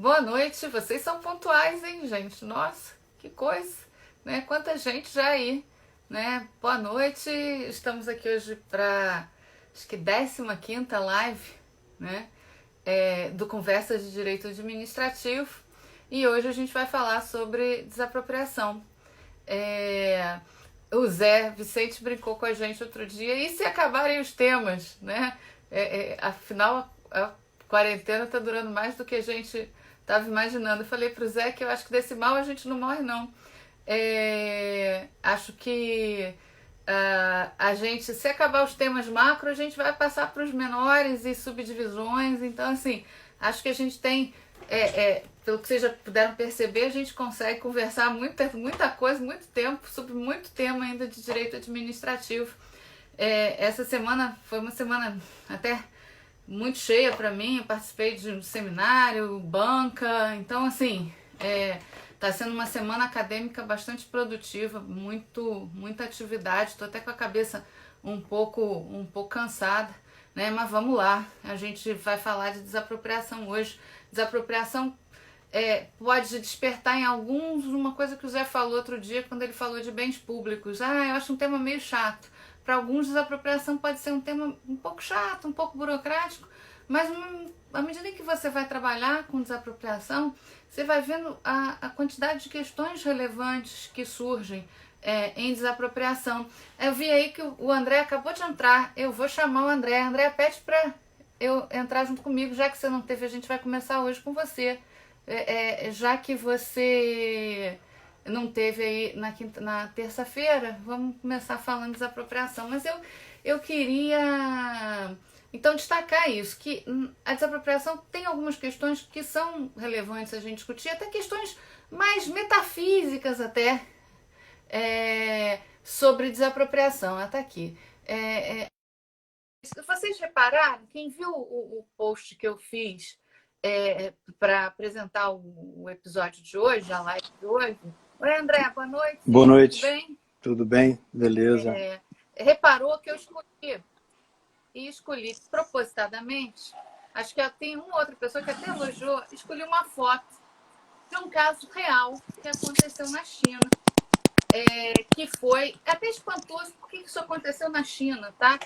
Boa noite, vocês são pontuais, hein, gente? Nossa, que coisa, né? Quanta gente já aí, né? Boa noite, estamos aqui hoje para, acho que 15ª live, né? Do Conversas de Direito Administrativo. E hoje a gente vai falar sobre desapropriação. O Zé Vicente brincou com a gente outro dia, e se acabarem os temas, né? Afinal, a quarentena tá durando mais do que a gente tava imaginando. Eu falei pro Zé que eu acho que desse mal a gente não morre, não. Acho que a gente, se acabar os temas macro, a gente vai passar para os menores e subdivisões. Então, assim, acho que a gente tem, pelo que vocês já puderam perceber, a gente consegue conversar muita coisa, muito tempo, sobre muito tema ainda de direito administrativo. Essa semana foi uma semana até muito cheia para mim. Eu participei de um seminário, banca, então assim, tá sendo uma semana acadêmica bastante produtiva, muita atividade. Estou até com a cabeça um pouco cansada, né? Mas vamos lá, a gente vai falar de desapropriação hoje. Desapropriação pode despertar em alguns uma coisa que o Zé falou outro dia quando ele falou de bens públicos. Eu acho um tema meio chato. Para alguns, desapropriação pode ser um tema um pouco chato, um pouco burocrático, mas à medida que você vai trabalhar com desapropriação, você vai vendo a quantidade de questões relevantes que surgem em desapropriação. Eu vi aí que o André acabou de entrar, eu vou chamar o André. André, pede para eu entrar junto comigo, já que você não teve, a gente vai começar hoje com você. Já que você não teve aí na terça-feira, vamos começar falando de desapropriação. Mas eu queria, então, destacar isso, que a desapropriação tem algumas questões que são relevantes a gente discutir, até questões mais metafísicas até, sobre desapropriação. Ela está aqui. Vocês repararam, quem viu o post que eu fiz para apresentar o episódio de hoje, a live de hoje? Oi, André, boa noite. Boa Tudo noite. bem? Tudo bem? Beleza. Reparou que eu escolhi propositadamente, acho que tem uma outra pessoa que até elogiou, escolhi uma foto de um caso real que aconteceu na China. Que foi até espantoso porque isso aconteceu na China, tá?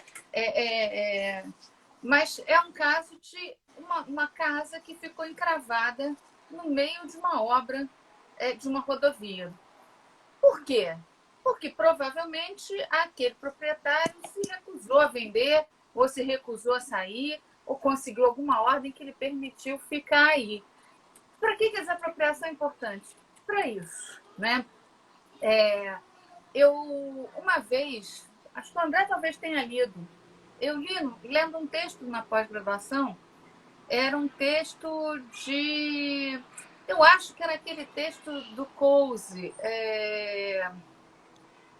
Mas é um caso de uma casa que ficou encravada no meio de uma obra de uma rodovia. Por quê? Porque provavelmente aquele proprietário se recusou a vender, ou se recusou a sair, ou conseguiu alguma ordem que lhe permitiu ficar aí. Para que a desapropriação é importante? Para isso, né? Eu, uma vez, acho que o André talvez tenha lido, eu li, lendo um texto na pós-graduação, era um texto de... Eu acho que era aquele texto do Coase,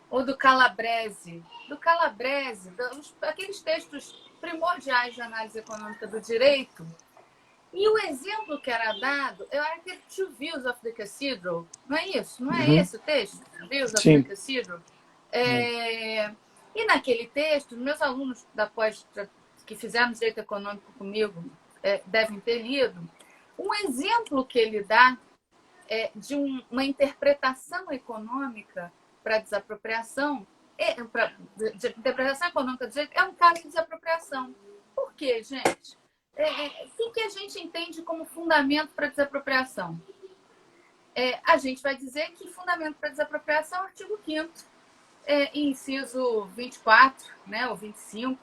ou do Calabrese. Do Calabrese, aqueles textos primordiais de análise econômica do direito. E o exemplo que era dado era aquele Two Views of the Cathedral. Não é isso? Não é esse o texto? Two Views of the Sim. Cathedral? E naquele texto, meus alunos da pós que fizeram direito econômico comigo devem ter lido, um exemplo que ele dá de uma interpretação econômica para desapropriação, de interpretação econômica do direito, é um caso de desapropriação. Por quê, gente? O que a gente entende como fundamento para desapropriação? A gente vai dizer que fundamento para desapropriação é o artigo 5º, inciso 24, né, ou 25,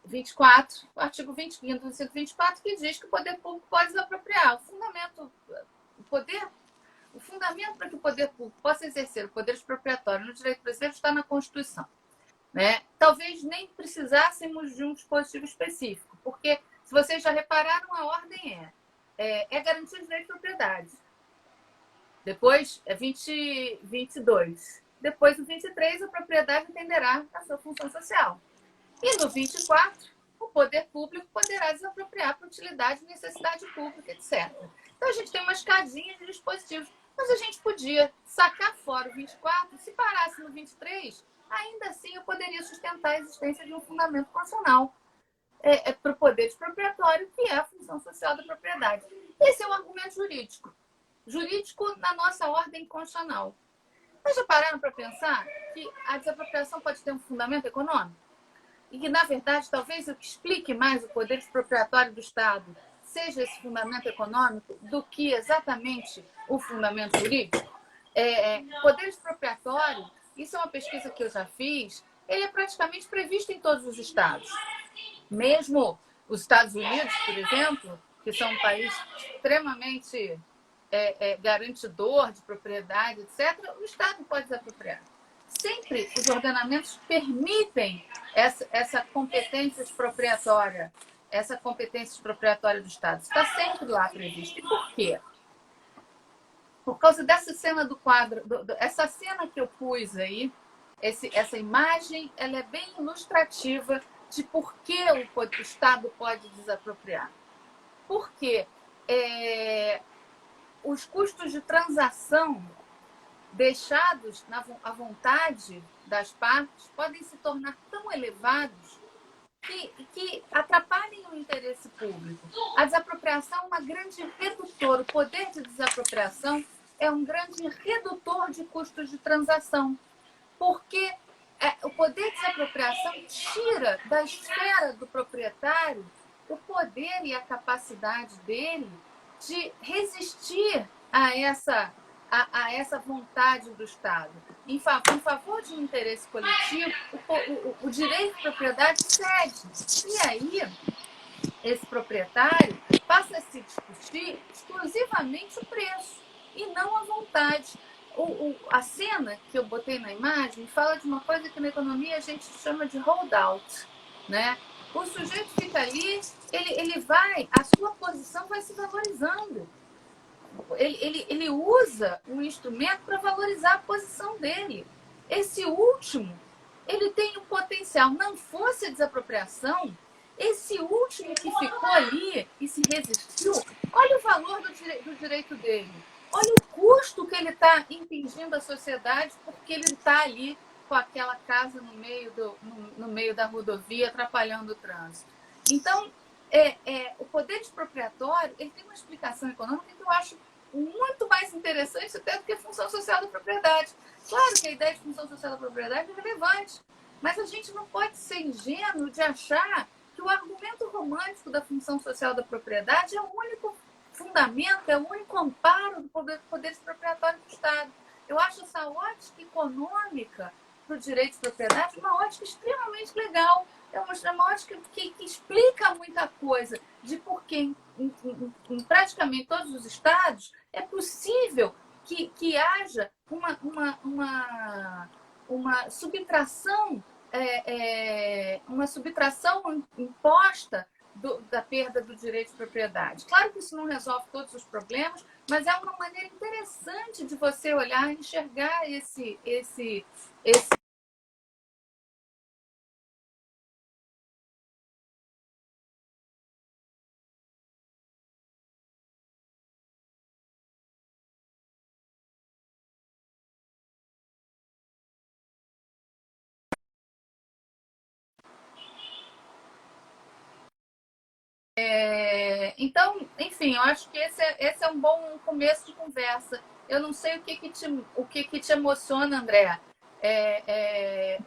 24, o artigo 25, inciso 24, que diz que o poder público pode desapropriar. O fundamento para que o poder público possa exercer o poder expropriatório no direito brasileiro está na Constituição. Né? Talvez nem precisássemos de um dispositivo específico, porque, se vocês já repararam, a ordem é garantia de direito de propriedade. Depois, 22. Depois, no 23, a propriedade entenderá a sua função social. E no 24, o poder público poderá desapropriar por utilidade, necessidade pública, etc. Então, a gente tem uma escadinha de dispositivos. Mas a gente podia sacar fora o 24, se parasse no 23, ainda assim eu poderia sustentar a existência de um fundamento constitucional. para o poder expropriatório, que é a função social da propriedade. Esse é o argumento jurídico. Jurídico na nossa ordem constitucional. Mas já pararam para pensar que a desapropriação pode ter um fundamento econômico? E que, na verdade, talvez o que explique mais o poder expropriatório do Estado seja esse fundamento econômico do que exatamente o fundamento jurídico? Poder expropriatório, isso é uma pesquisa que eu já fiz, ele é praticamente previsto em todos os estados. Mesmo os Estados Unidos, por exemplo, que são um país extremamente garantidor de propriedade, etc., o Estado pode desapropriar. Sempre os ordenamentos permitem essa competência expropriatória, do Estado. Está sempre lá previsto. E por quê? Por causa dessa cena do quadro, essa cena que eu pus aí, essa imagem, ela é bem ilustrativa de por que o Estado pode desapropriar. Porque os custos de transação deixados à vontade das partes podem se tornar tão elevados que atrapalhem o interesse público. A desapropriação é uma grande redutora. O poder de desapropriação é um grande redutor de custos de transação, porque o poder de desapropriação tira da esfera do proprietário o poder e a capacidade dele de resistir a essa vontade do Estado. Em favor de um interesse coletivo, o direito de propriedade cede. E aí, esse proprietário passa a se discutir exclusivamente o preço e não a vontade. A cena que eu botei na imagem fala de uma coisa que na economia a gente chama de holdout, né? O sujeito fica ali, a sua posição vai se valorizando. Ele usa o instrumento para valorizar a posição dele. Esse último, ele tem um potencial. Não fosse a desapropriação, esse último que ficou ali e se resistiu, olha o valor do direito dele. Olha o custo que ele está impingindo à sociedade porque ele está ali com aquela casa no meio da rodovia, atrapalhando o trânsito. Então, o poder expropriatório ele tem uma explicação econômica que eu acho muito mais interessante até do que a função social da propriedade. Claro que a ideia de função social da propriedade é relevante, mas a gente não pode ser ingênuo de achar que o argumento romântico da função social da propriedade é o único fundamento, é o único amparo do poder expropriatório do Estado. Eu acho essa ótica econômica para o direito de propriedade uma ótica extremamente legal. É uma ótica que explica muita coisa de por que em praticamente todos os estados é possível que haja uma subtração, uma subtração imposta da perda do direito de propriedade. Claro que isso não resolve todos os problemas, mas é uma maneira interessante de você olhar e enxergar esse então, enfim, eu acho que esse é um bom começo de conversa. Eu não sei o que te emociona, André.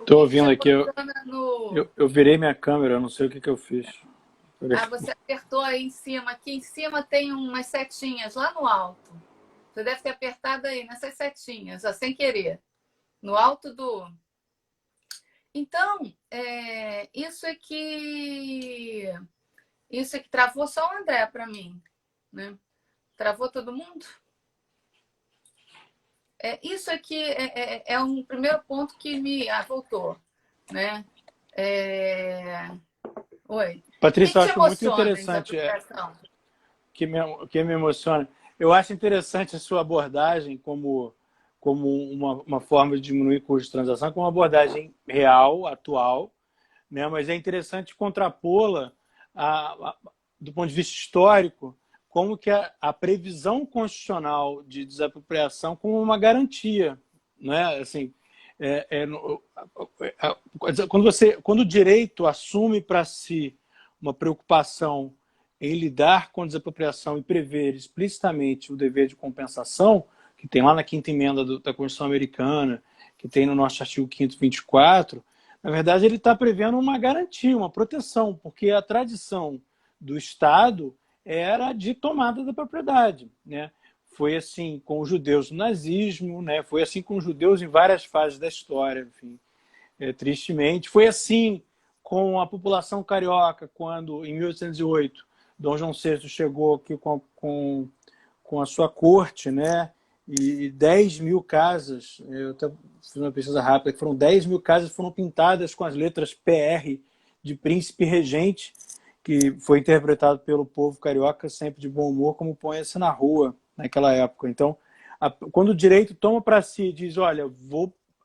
Estou ouvindo aqui, eu virei minha câmera, eu não sei o que eu fiz. Você apertou aí em cima. Aqui em cima tem umas setinhas lá no alto. Você deve ter apertado aí nessas setinhas, ó, sem querer. No alto do... Então, isso é que travou só o André para mim, né? Travou todo mundo? Isso aqui é um primeiro ponto que me voltou, né? Oi. Patrícia, eu acho muito interessante que me emociona. Eu acho interessante a sua abordagem como uma forma de diminuir custo de transação, como uma abordagem real, atual, né? Mas é interessante contrapô-la do ponto de vista histórico, como que a previsão constitucional de desapropriação como uma garantia, né? Assim, quando o direito assume para si uma preocupação em lidar com a desapropriação e prever explicitamente o dever de compensação, que tem lá na 5ª emenda da Constituição Americana, que tem no nosso artigo 5º 24, na verdade ele está prevendo uma garantia, uma proteção, porque a tradição do Estado era de tomada da propriedade, né? Foi assim com os judeus no nazismo, né? Foi assim com os judeus em várias fases da história, enfim, tristemente. Foi assim com a população carioca, quando, em 1808, Dom João VI chegou aqui com a sua corte, né? E 10 mil casas, eu até fiz uma pesquisa rápida, que foram 10 mil casas foram pintadas com as letras PR de Príncipe Regente, que foi interpretado pelo povo carioca sempre de bom humor, como Põe-se na Rua, naquela época. Então, quando o direito toma para si e diz, olha,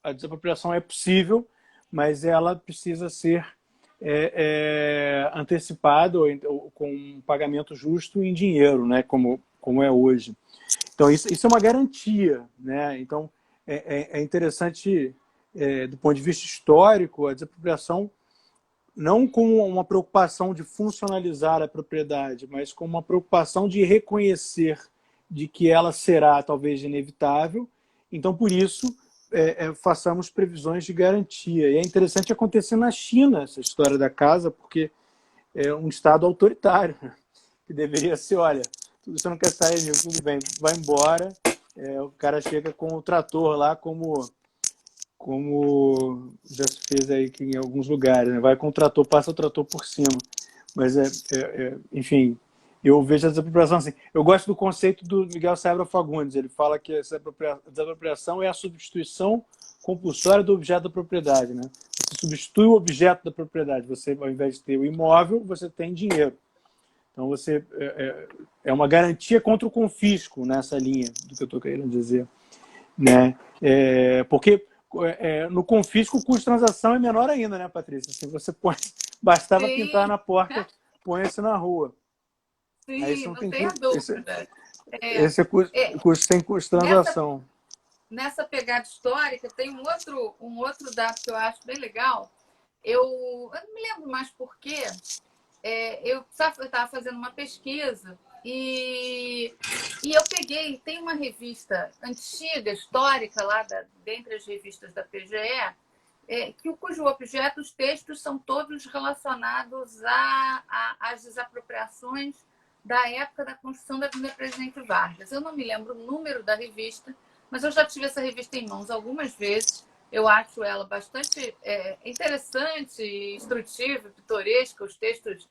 a desapropriação é possível, mas ela precisa ser antecipada ou com um pagamento justo em dinheiro, né, como é hoje. Então, isso é uma garantia, né? Então, é interessante, do ponto de vista histórico, a desapropriação não com uma preocupação de funcionalizar a propriedade, mas com uma preocupação de reconhecer de que ela será talvez inevitável. Então, por isso, façamos previsões de garantia. E é interessante acontecer na China essa história da casa, porque é um Estado autoritário, né? Que deveria ser, olha, você não quer sair, amigo, tudo bem, vai embora. O cara chega com o trator lá, como já se fez aí em alguns lugares, né? Vai com o trator, passa o trator por cima. Mas, enfim, eu vejo a desapropriação assim. Eu gosto do conceito do Miguel Seabra Fagundes. Ele fala que a desapropriação é a substituição compulsória do objeto da propriedade, né? Você substitui o objeto da propriedade. Você, ao invés de ter o imóvel, você tem dinheiro. Então, você é uma garantia contra o confisco nessa linha do que eu estou querendo dizer, né? Porque no confisco o custo de transação é menor ainda, né, Patrícia? Assim, você bastava Sim. pintar na porta, põe-se na rua. Sim, Aí você não tem tenha dúvida. esse é custo sem custo de transação. Nessa pegada histórica, tem um outro dado que eu acho bem legal. Eu não me lembro mais por quê. Eu estava fazendo uma pesquisa e eu peguei, tem uma revista antiga, histórica, lá dentre as revistas da PGE, cujo objeto, os textos são todos relacionados às desapropriações da época da construção da Avenida Presidente Vargas. Eu não me lembro o número da revista, mas eu já tive essa revista em mãos algumas vezes. Eu acho ela bastante interessante, instrutiva, pitoresca. Os textos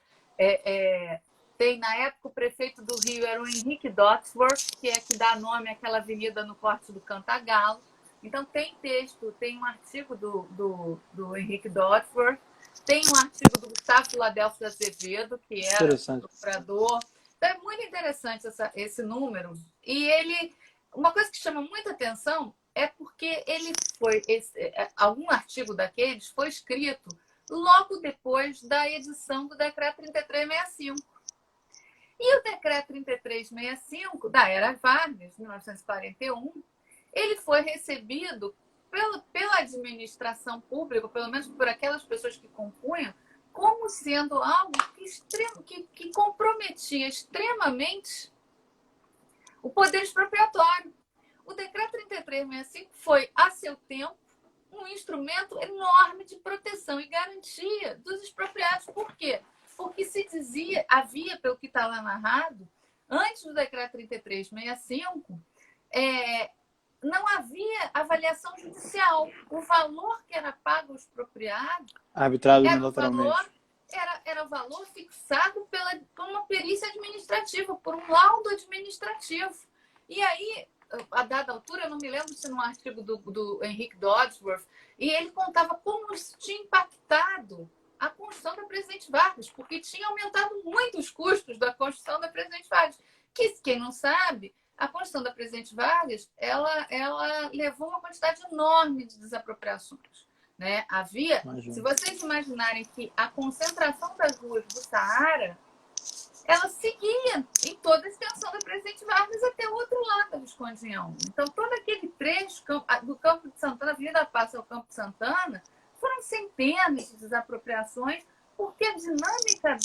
tem, na época, o prefeito do Rio era o Henrique Dodsworth, que dá nome àquela avenida no Corte do Cantagalo. Então, tem texto, tem um artigo do Henrique Dodsworth, tem um artigo do Gustavo Filadelfo Azevedo, que era procurador. Então, é muito interessante esse número. E uma coisa que chama muita atenção é porque algum artigo daqueles foi escrito logo depois da edição do Decreto 3365. E o Decreto 3365, da era Vargas, 1941, ele foi recebido pela administração pública, pelo menos por aquelas pessoas que compunham, como sendo algo que comprometia extremamente o poder expropriatório. O Decreto 3365 foi, a seu tempo, um instrumento enorme de proteção e garantia dos expropriados. Por quê? Porque se dizia, havia, pelo que está lá narrado, antes do Decreto 3365, não havia avaliação judicial. O valor que era pago ao expropriado arbitrado unilateralmente. Era o valor fixado por uma perícia administrativa, por um laudo administrativo. E aí, a dada altura, eu não me lembro se no artigo do Henrique Dodsworth, e ele contava como isso tinha impactado a construção da Presidente Vargas, porque tinha aumentado muito os custos da construção da Presidente Vargas. Que, quem não sabe, a construção da Presidente Vargas, ela levou uma quantidade enorme de desapropriações, né? Se vocês imaginarem que a concentração das ruas do Saara, ela seguia em toda a extensão da Presidente Vargas até o outro lado da Visconde. Então, todo aquele trecho do Campo de Santana, Avenida Passa ao Campo de Santana, foram centenas de desapropriações porque a dinâmica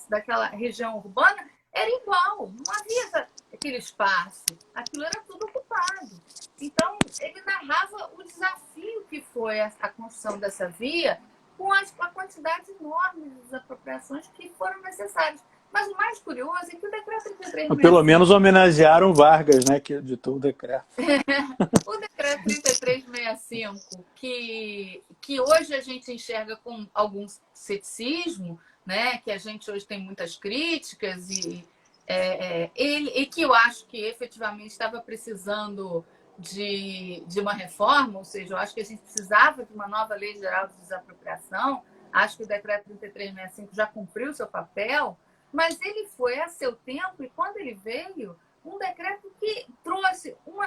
daquela região urbana era igual, não havia aquele espaço, aquilo era tudo ocupado. Então, ele narrava o desafio que foi a construção dessa via com a quantidade enorme de desapropriações que foram necessárias. Mas o mais curioso é que o decreto 3365... Pelo menos homenagearam Vargas, né, que editou o decreto. O decreto 3365, que hoje a gente enxerga com algum ceticismo, né, que a gente hoje tem muitas críticas, e que eu acho que efetivamente estava precisando de uma reforma, ou seja, eu acho que a gente precisava de uma nova lei geral de desapropriação. Acho que o decreto 3365 já cumpriu seu papel, mas ele foi a seu tempo, e quando ele veio, um decreto que trouxe um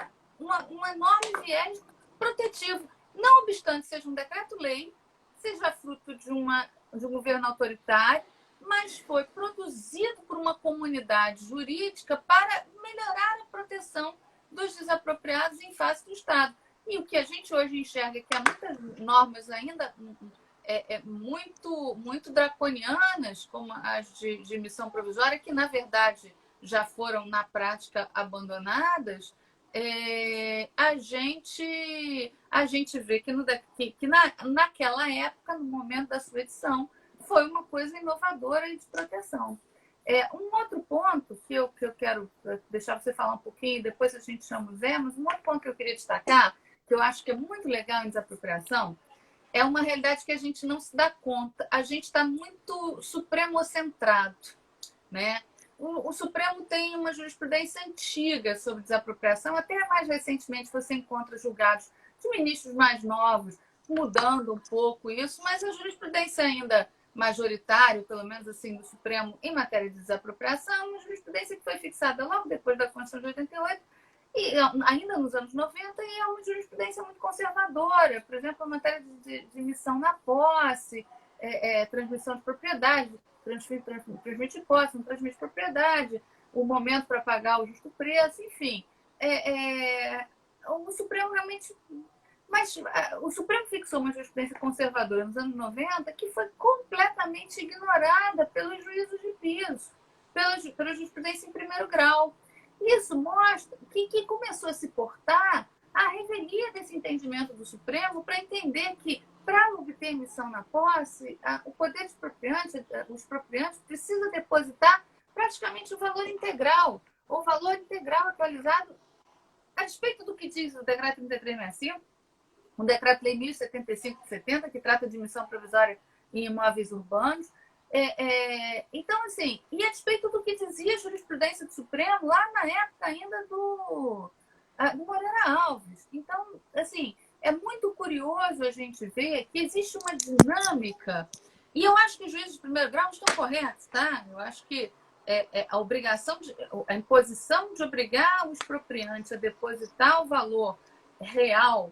enorme viés protetivo. Não obstante seja um decreto-lei, seja fruto de um governo autoritário, mas foi produzido por uma comunidade jurídica para melhorar a proteção dos desapropriados em face do Estado. E o que a gente hoje enxerga é que há muitas normas ainda muito draconianas, como as de missão provisória, que, na verdade, já foram, na prática, abandonadas. A gente vê que naquela época, no momento da sua edição, foi uma coisa inovadora e de proteção. Um outro ponto que eu quero deixar você falar um pouquinho, depois a gente chama o Zé, mas um outro ponto que eu queria destacar, que eu acho que é muito legal em desapropriação, é uma realidade que a gente não se dá conta. A gente está muito supremocentrado, né? O Supremo tem uma jurisprudência antiga sobre desapropriação. Até mais recentemente você encontra julgados de ministros mais novos, mudando um pouco isso, mas a jurisprudência ainda majoritária, pelo menos assim, do Supremo em matéria de desapropriação, é uma jurisprudência que foi fixada logo depois da Constituição de 88, e ainda nos anos 90, e é uma jurisprudência muito conservadora. Por exemplo, a matéria de missão na posse, transmissão de propriedade, transmite posse, não transmite propriedade, o momento para pagar o justo preço, enfim. O Supremo realmente... Mas o Supremo fixou uma jurisprudência conservadora nos anos 90 que foi completamente ignorada pelos juízos de piso, pela jurisprudência em primeiro grau. Isso mostra que começou a se portar a revelia desse entendimento do Supremo para entender que, para obter missão na posse, o poder expropriante, os expropriantes precisam depositar praticamente o valor integral, ou valor integral atualizado, a respeito do que diz o decreto 3365, um decreto-lei 1075 de 70, que trata de missão provisória em imóveis urbanos. Então, assim, e a respeito do que dizia a jurisprudência do Supremo lá na época ainda do Moreira Alves. Então, assim, é muito curioso a gente ver que existe uma dinâmica, e eu acho que os juízes de primeiro grau estão corretos, tá? Eu acho que a imposição de obrigar o expropriante a depositar o valor real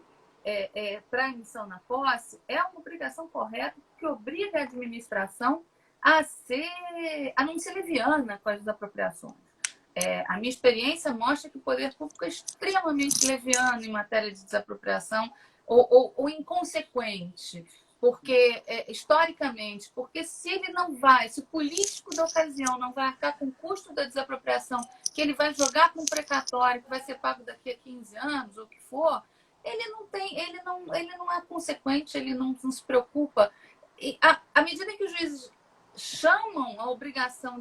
para a emissão na posse é uma obrigação correta, que obriga a administração a não ser leviana com as desapropriações. A minha experiência mostra que o poder público é extremamente leviano em matéria de desapropriação ou inconsequente, porque, historicamente, porque se o político da ocasião não vai arcar com o custo da desapropriação, que ele vai jogar com um precatório que vai ser pago daqui a 15 anos, ou o que for, ele não é consequente, ele não se preocupa. E à medida que os juízes chamam a obrigação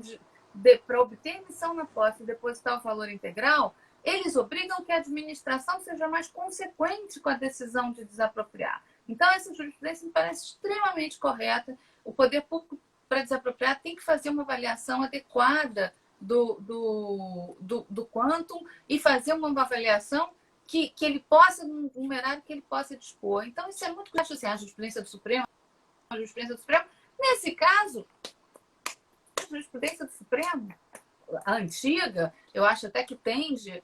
para obter missão na posse e depositar o valor integral, eles obrigam que a administração seja mais consequente com a decisão de desapropriar. Então, essa jurisprudência me parece extremamente correta. O poder público, para desapropriar, tem que fazer uma avaliação adequada do quantum e fazer uma avaliação que ele possa, num numerário que ele possa dispor. Então, isso é muito claro. Assim, a jurisprudência do Supremo, nesse caso, a jurisprudência do Supremo, a antiga, eu acho até que tende,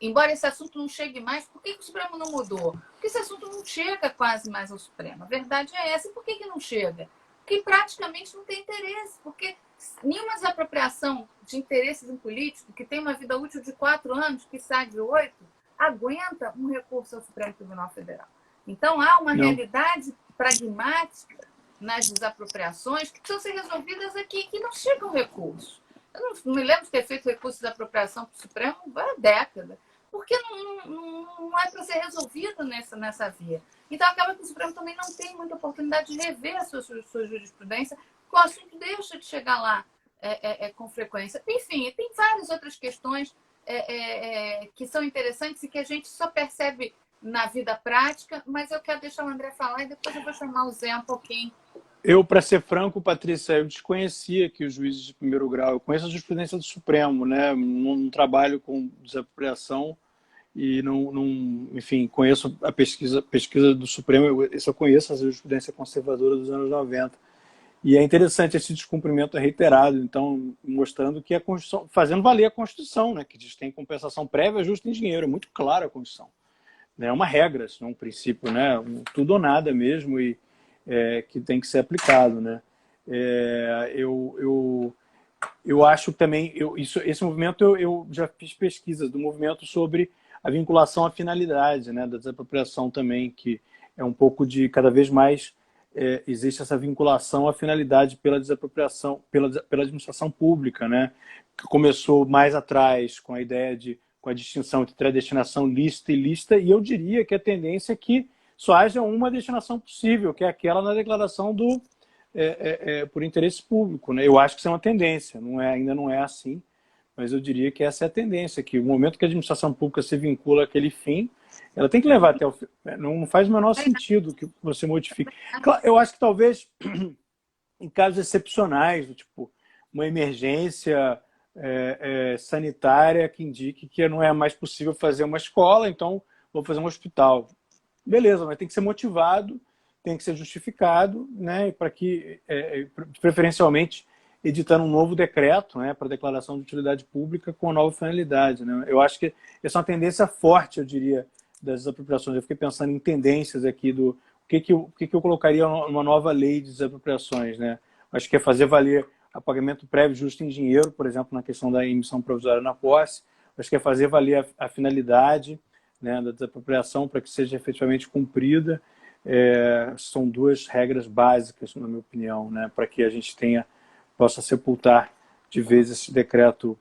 embora esse assunto não chegue mais, por que o Supremo não mudou? Porque esse assunto não chega quase mais ao Supremo. A verdade é essa. E por que não chega? Porque praticamente não tem interesse. Porque nenhuma desapropriação de interesse de um político que tem uma vida útil de 4 anos, que sai de 8, aguenta um recurso ao Supremo Tribunal Federal. Então, há uma realidade pragmática, nas desapropriações que precisam ser resolvidas aqui, que não chegam recursos. Eu não me lembro de ter feito recurso de apropriação para o Supremo há década, porque não é para ser resolvido nessa via. Então, acaba que o Supremo também não tem muita oportunidade de rever a sua jurisprudência, porque o assunto deixa de chegar lá com frequência. Enfim, tem várias outras questões que são interessantes e que a gente só percebe na vida prática, mas eu quero deixar o André falar e depois eu vou chamar o Zé um pouquinho. Eu, para ser franco, Patrícia, eu desconhecia que os juízes de primeiro grau, eu conheço a jurisprudência do Supremo, né? Não trabalho com desapropriação e enfim, conheço a pesquisa do Supremo, eu conheço a jurisprudência conservadora dos anos 90. E é interessante esse descumprimento reiterado, então, mostrando que a Constituição, fazendo valer a Constituição, né? Que diz que tem compensação prévia, justa em dinheiro, é muito clara a Constituição. É uma regra, não um princípio, né? Tudo ou nada mesmo, e que tem que ser aplicado, né? Eu acho também, esse movimento, eu já fiz pesquisas do movimento sobre a vinculação à finalidade, né? Da desapropriação também, que é um pouco de, cada vez mais, existe essa vinculação à finalidade pela desapropriação, pela administração pública, né? Que começou mais atrás com a ideia com a distinção entre a destinação lícita e ilícita, e eu diria que a tendência é que só haja uma destinação possível, que é aquela na declaração do por interesse público, né? Eu acho que isso é uma tendência, ainda não é assim, mas eu diria que essa é a tendência, que o momento que a administração pública se vincula àquele fim, ela tem que levar até o fim. Não faz o menor sentido que você modifique. Claro, eu acho que talvez em casos excepcionais, do tipo uma emergência sanitária que indique que não é mais possível fazer uma escola, então vou fazer um hospital. Beleza, mas tem que ser motivado, tem que ser justificado, né, para que, preferencialmente, editando um novo decreto, né, para declaração de utilidade pública com a nova finalidade, né? Eu acho que essa é uma tendência forte, eu diria, das desapropriações. Eu fiquei pensando em tendências aqui do o que eu colocaria numa nova lei de desapropriações, né? Acho que é fazer valer o pagamento prévio justo em dinheiro, por exemplo, na questão da emissão provisória na posse. Acho que é fazer valer a finalidade, né, da desapropriação para que seja efetivamente cumprida. São duas regras básicas, na minha opinião, né, para que a gente possa sepultar de vez esse decreto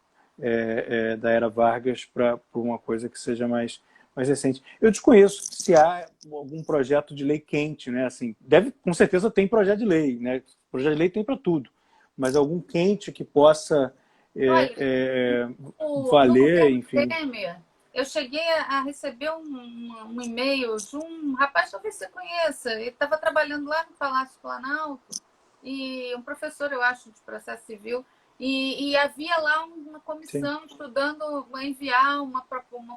da era Vargas por uma coisa que seja mais recente. Eu desconheço se há algum projeto de lei quente, né? Assim, com certeza tem projeto de lei, né? Projeto de lei tem para tudo, mas algum quente que possa valer, enfim. Temer, eu cheguei a receber um e-mail de um rapaz, talvez você conheça, ele estava trabalhando lá no Palácio Planalto, e um professor, eu acho, de processo civil, e havia lá uma comissão Sim. estudando enviar um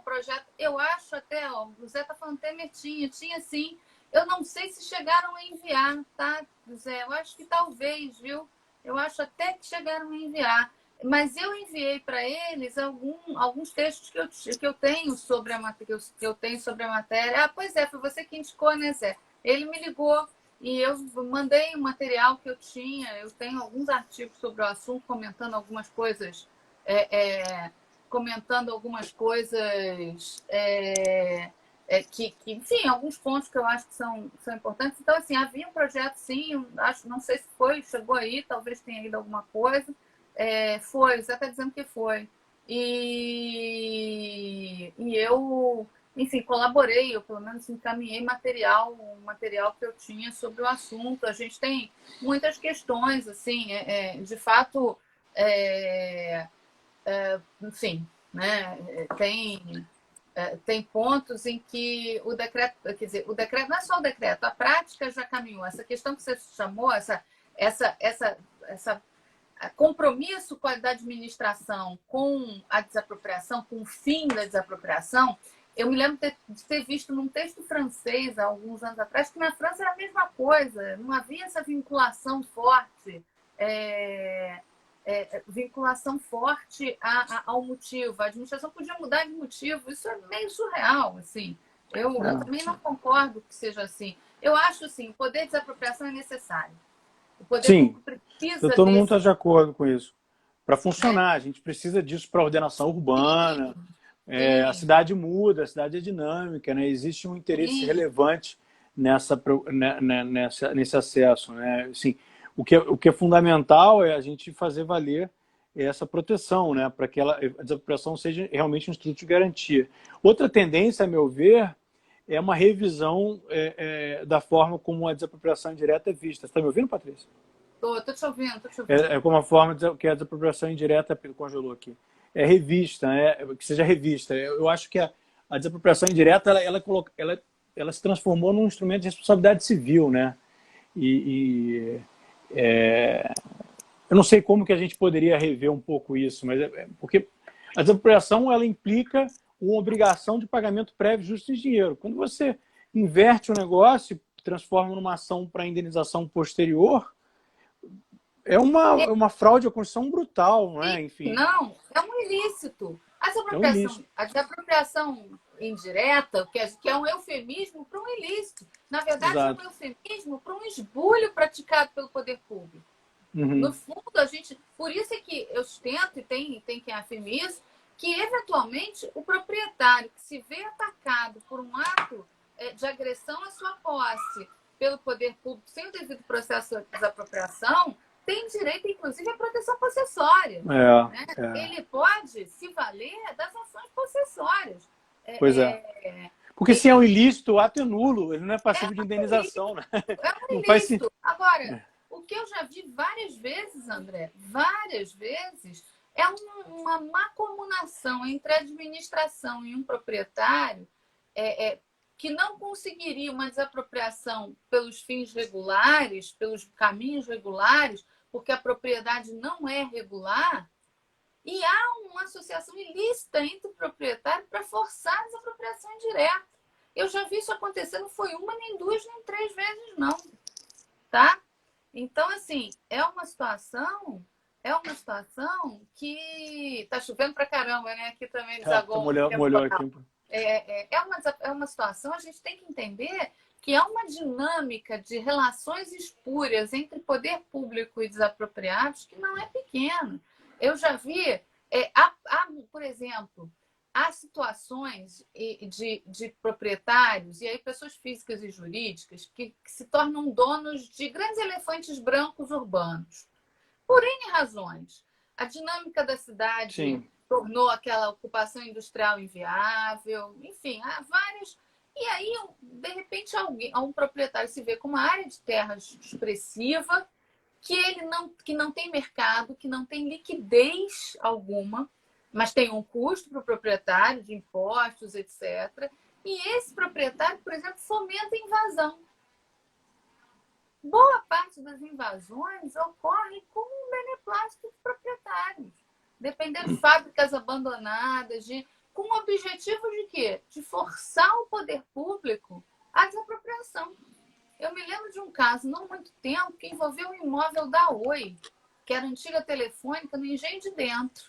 projeto. Eu acho até, o Zé está falando, Temer tinha sim. Eu não sei se chegaram a enviar, tá, Zé? Eu acho que talvez, viu? Eu acho até que chegaram a enviar. Mas eu enviei para eles alguns textos que eu tenho sobre a matéria. Que eu tenho sobre a matéria. Ah, pois é, foi você que indicou, né, Zé? Ele me ligou. E eu mandei o material que eu tinha. Eu tenho alguns artigos sobre o assunto, comentando algumas coisas, enfim, alguns pontos que eu acho que são importantes. Então, assim, havia um projeto, sim. Não sei se chegou aí, talvez tenha ido alguma coisa. Foi, você está dizendo que foi. E eu... Enfim, colaborei, eu pelo menos encaminhei um material que eu tinha sobre o assunto. A gente tem muitas questões, assim, de fato, enfim, né? Tem pontos em que o decreto, quer dizer, o decreto não é só o decreto, a prática já caminhou. Essa questão que você chamou, essa compromisso com a administração, com a desapropriação, com o fim da desapropriação. Eu me lembro de ter visto num texto francês, há alguns anos atrás, que na França era a mesma coisa, não havia essa vinculação forte, ao motivo. A administração podia mudar de motivo, isso é meio surreal, assim. Eu também não concordo que seja assim. Eu acho, assim, o poder de desapropriação é necessário. O poder Sim, precisa todo mundo está de acordo com isso. Para funcionar, a gente precisa disso para a ordenação urbana. A cidade muda, a cidade é dinâmica, né? Existe um interesse relevante nesse acesso, né? Assim, o que é fundamental é a gente fazer valer essa proteção, né? Para que a desapropriação seja realmente um instrumento de garantia. Outra tendência, a meu ver, é uma revisão da forma como a desapropriação indireta é vista. Você está me ouvindo, Patrícia? Estou te ouvindo, estou te ouvindo. É como a forma que a desapropriação indireta, congelou aqui, é revista, que seja revista. Eu acho que a desapropriação indireta ela se transformou num instrumento de responsabilidade civil, né? Eu não sei como que a gente poderia rever um pouco isso, mas porque a desapropriação ela implica uma obrigação de pagamento prévio justo de dinheiro. Quando você inverte o negócio, transforma numa ação para indenização posterior, é uma fraude à Constituição brutal, não é? Enfim. Não, é um ilícito. A desapropriação indireta, que é um eufemismo para um ilícito. Na verdade, exato, é um eufemismo para um esbulho praticado pelo poder público. Uhum. No fundo, por isso é que eu sustento, e tem quem afirme isso, que, eventualmente, o proprietário que se vê atacado por um ato de agressão à sua posse pelo poder público sem o devido processo de desapropriação tem direito, inclusive, à proteção possessória. Né? Ele pode se valer das ações possessórias. Pois é. Porque se é um ilícito, o ato é nulo, ele não é passivo de indenização. Né? É um ilícito. Agora, o que eu já vi várias vezes, André, várias vezes, é uma macomunação entre a administração e um proprietário que não conseguiria uma desapropriação pelos fins regulares, pelos caminhos regulares, porque a propriedade não é regular, e há uma associação ilícita entre o proprietário para forçar a desapropriação indireta. Eu já vi isso acontecer, não foi uma, nem duas, nem três vezes, não. Tá? Então, assim, é uma situação que está chovendo pra caramba, né? Aqui também desagou. Molhou aqui. É uma situação, a gente tem que entender que é uma dinâmica de relações espúrias entre poder público e desapropriados que não é pequena. Eu já vi, por exemplo, há situações de proprietários, e aí pessoas físicas e jurídicas, que se tornam donos de grandes elefantes brancos urbanos. Por N razões. A dinâmica da cidade Sim. tornou aquela ocupação industrial inviável, enfim, há várias. E aí, de repente, um proprietário se vê com uma área de terras expressiva, que não tem mercado, que não tem liquidez alguma, mas tem um custo para o proprietário de impostos, etc. E esse proprietário, por exemplo, fomenta a invasão. Boa parte das invasões ocorre com o beneplácito dos proprietários, dependendo de fábricas abandonadas, com o objetivo de quê? De forçar o poder público à desapropriação. Eu me lembro de um caso, não há muito tempo, que envolveu um imóvel da Oi, que era antiga telefônica, no Engenho de Dentro.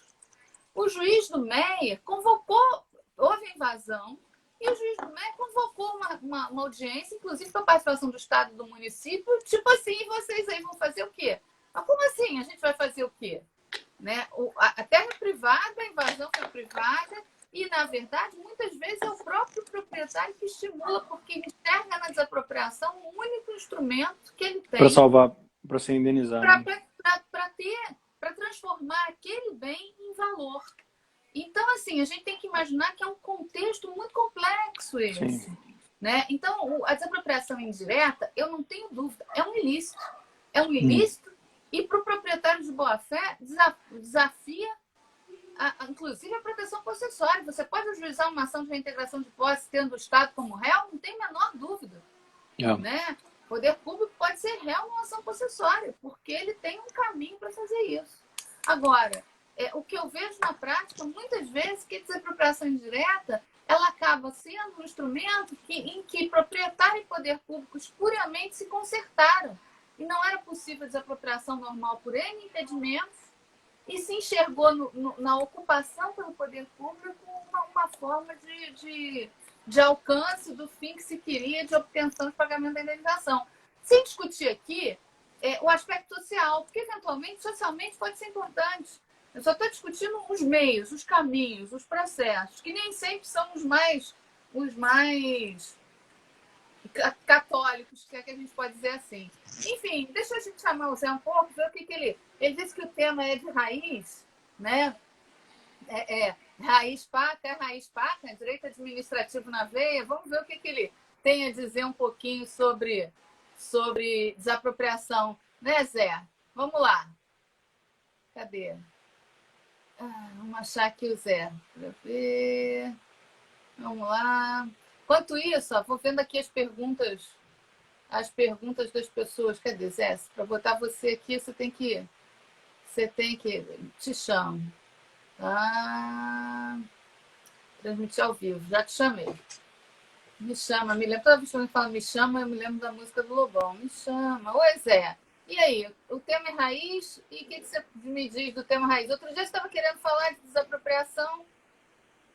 O juiz do Meier houve invasão, e o juiz do MEC convocou uma audiência, inclusive com a participação do Estado e do município, tipo assim, vocês aí vão fazer o quê? Mas como assim? A gente vai fazer o quê? Né? A terra é privada, a invasão foi privada, e, na verdade, muitas vezes é o próprio proprietário que estimula, porque enxerga na desapropriação o único instrumento que ele tem. Para salvar, para ser indenizado. Para transformar aquele bem em valor. Então, assim, a gente tem que imaginar que é um contexto muito complexo esse. Sim. Né? Então, a desapropriação indireta, eu não tenho dúvida, é um ilícito. É um ilícito e para o proprietário de boa-fé desafia, inclusive, a proteção possessória. Você pode ajuizar uma ação de reintegração de posse tendo o Estado como réu? Não tem a menor dúvida. Né? O poder público pode ser réu numa ação possessória, porque ele tem um caminho para fazer isso. Agora, o que eu vejo na prática, muitas vezes, que a desapropriação indireta ela acaba sendo um instrumento em que proprietário e poder público espuriamente se consertaram. E não era possível a desapropriação normal por N impedimentos e se enxergou na ocupação pelo poder público uma forma de alcance do fim que se queria de obtenção de pagamento da indenização. Sem discutir aqui o aspecto social, porque, eventualmente, socialmente pode ser importante. Eu só estou discutindo os meios, os caminhos, os processos, que nem sempre são os mais católicos, que é que a gente pode dizer assim. Enfim, deixa a gente chamar o Zé um pouco, ver o que ele... Ele disse que o tema é de raiz, né? Raiz paca, direito administrativo na veia. Vamos ver o que ele tem a dizer um pouquinho sobre desapropriação. Né, Zé? Vamos lá. Cadê? Vamos achar aqui o Zé. Para ver. Vamos lá. Enquanto isso, vou vendo aqui as perguntas das pessoas. Cadê, Zé? Para botar você aqui, você tem que... Te chamo. Transmitir ao vivo. Já te chamei. Me chama. Me lembra. Toda vez que alguém fala me chama, eu me lembro da música do Lobão. Me chama. Oi, Zé. E aí? O tema é raiz? E o que você me diz do tema raiz? Outro dia você estava querendo falar de desapropriação.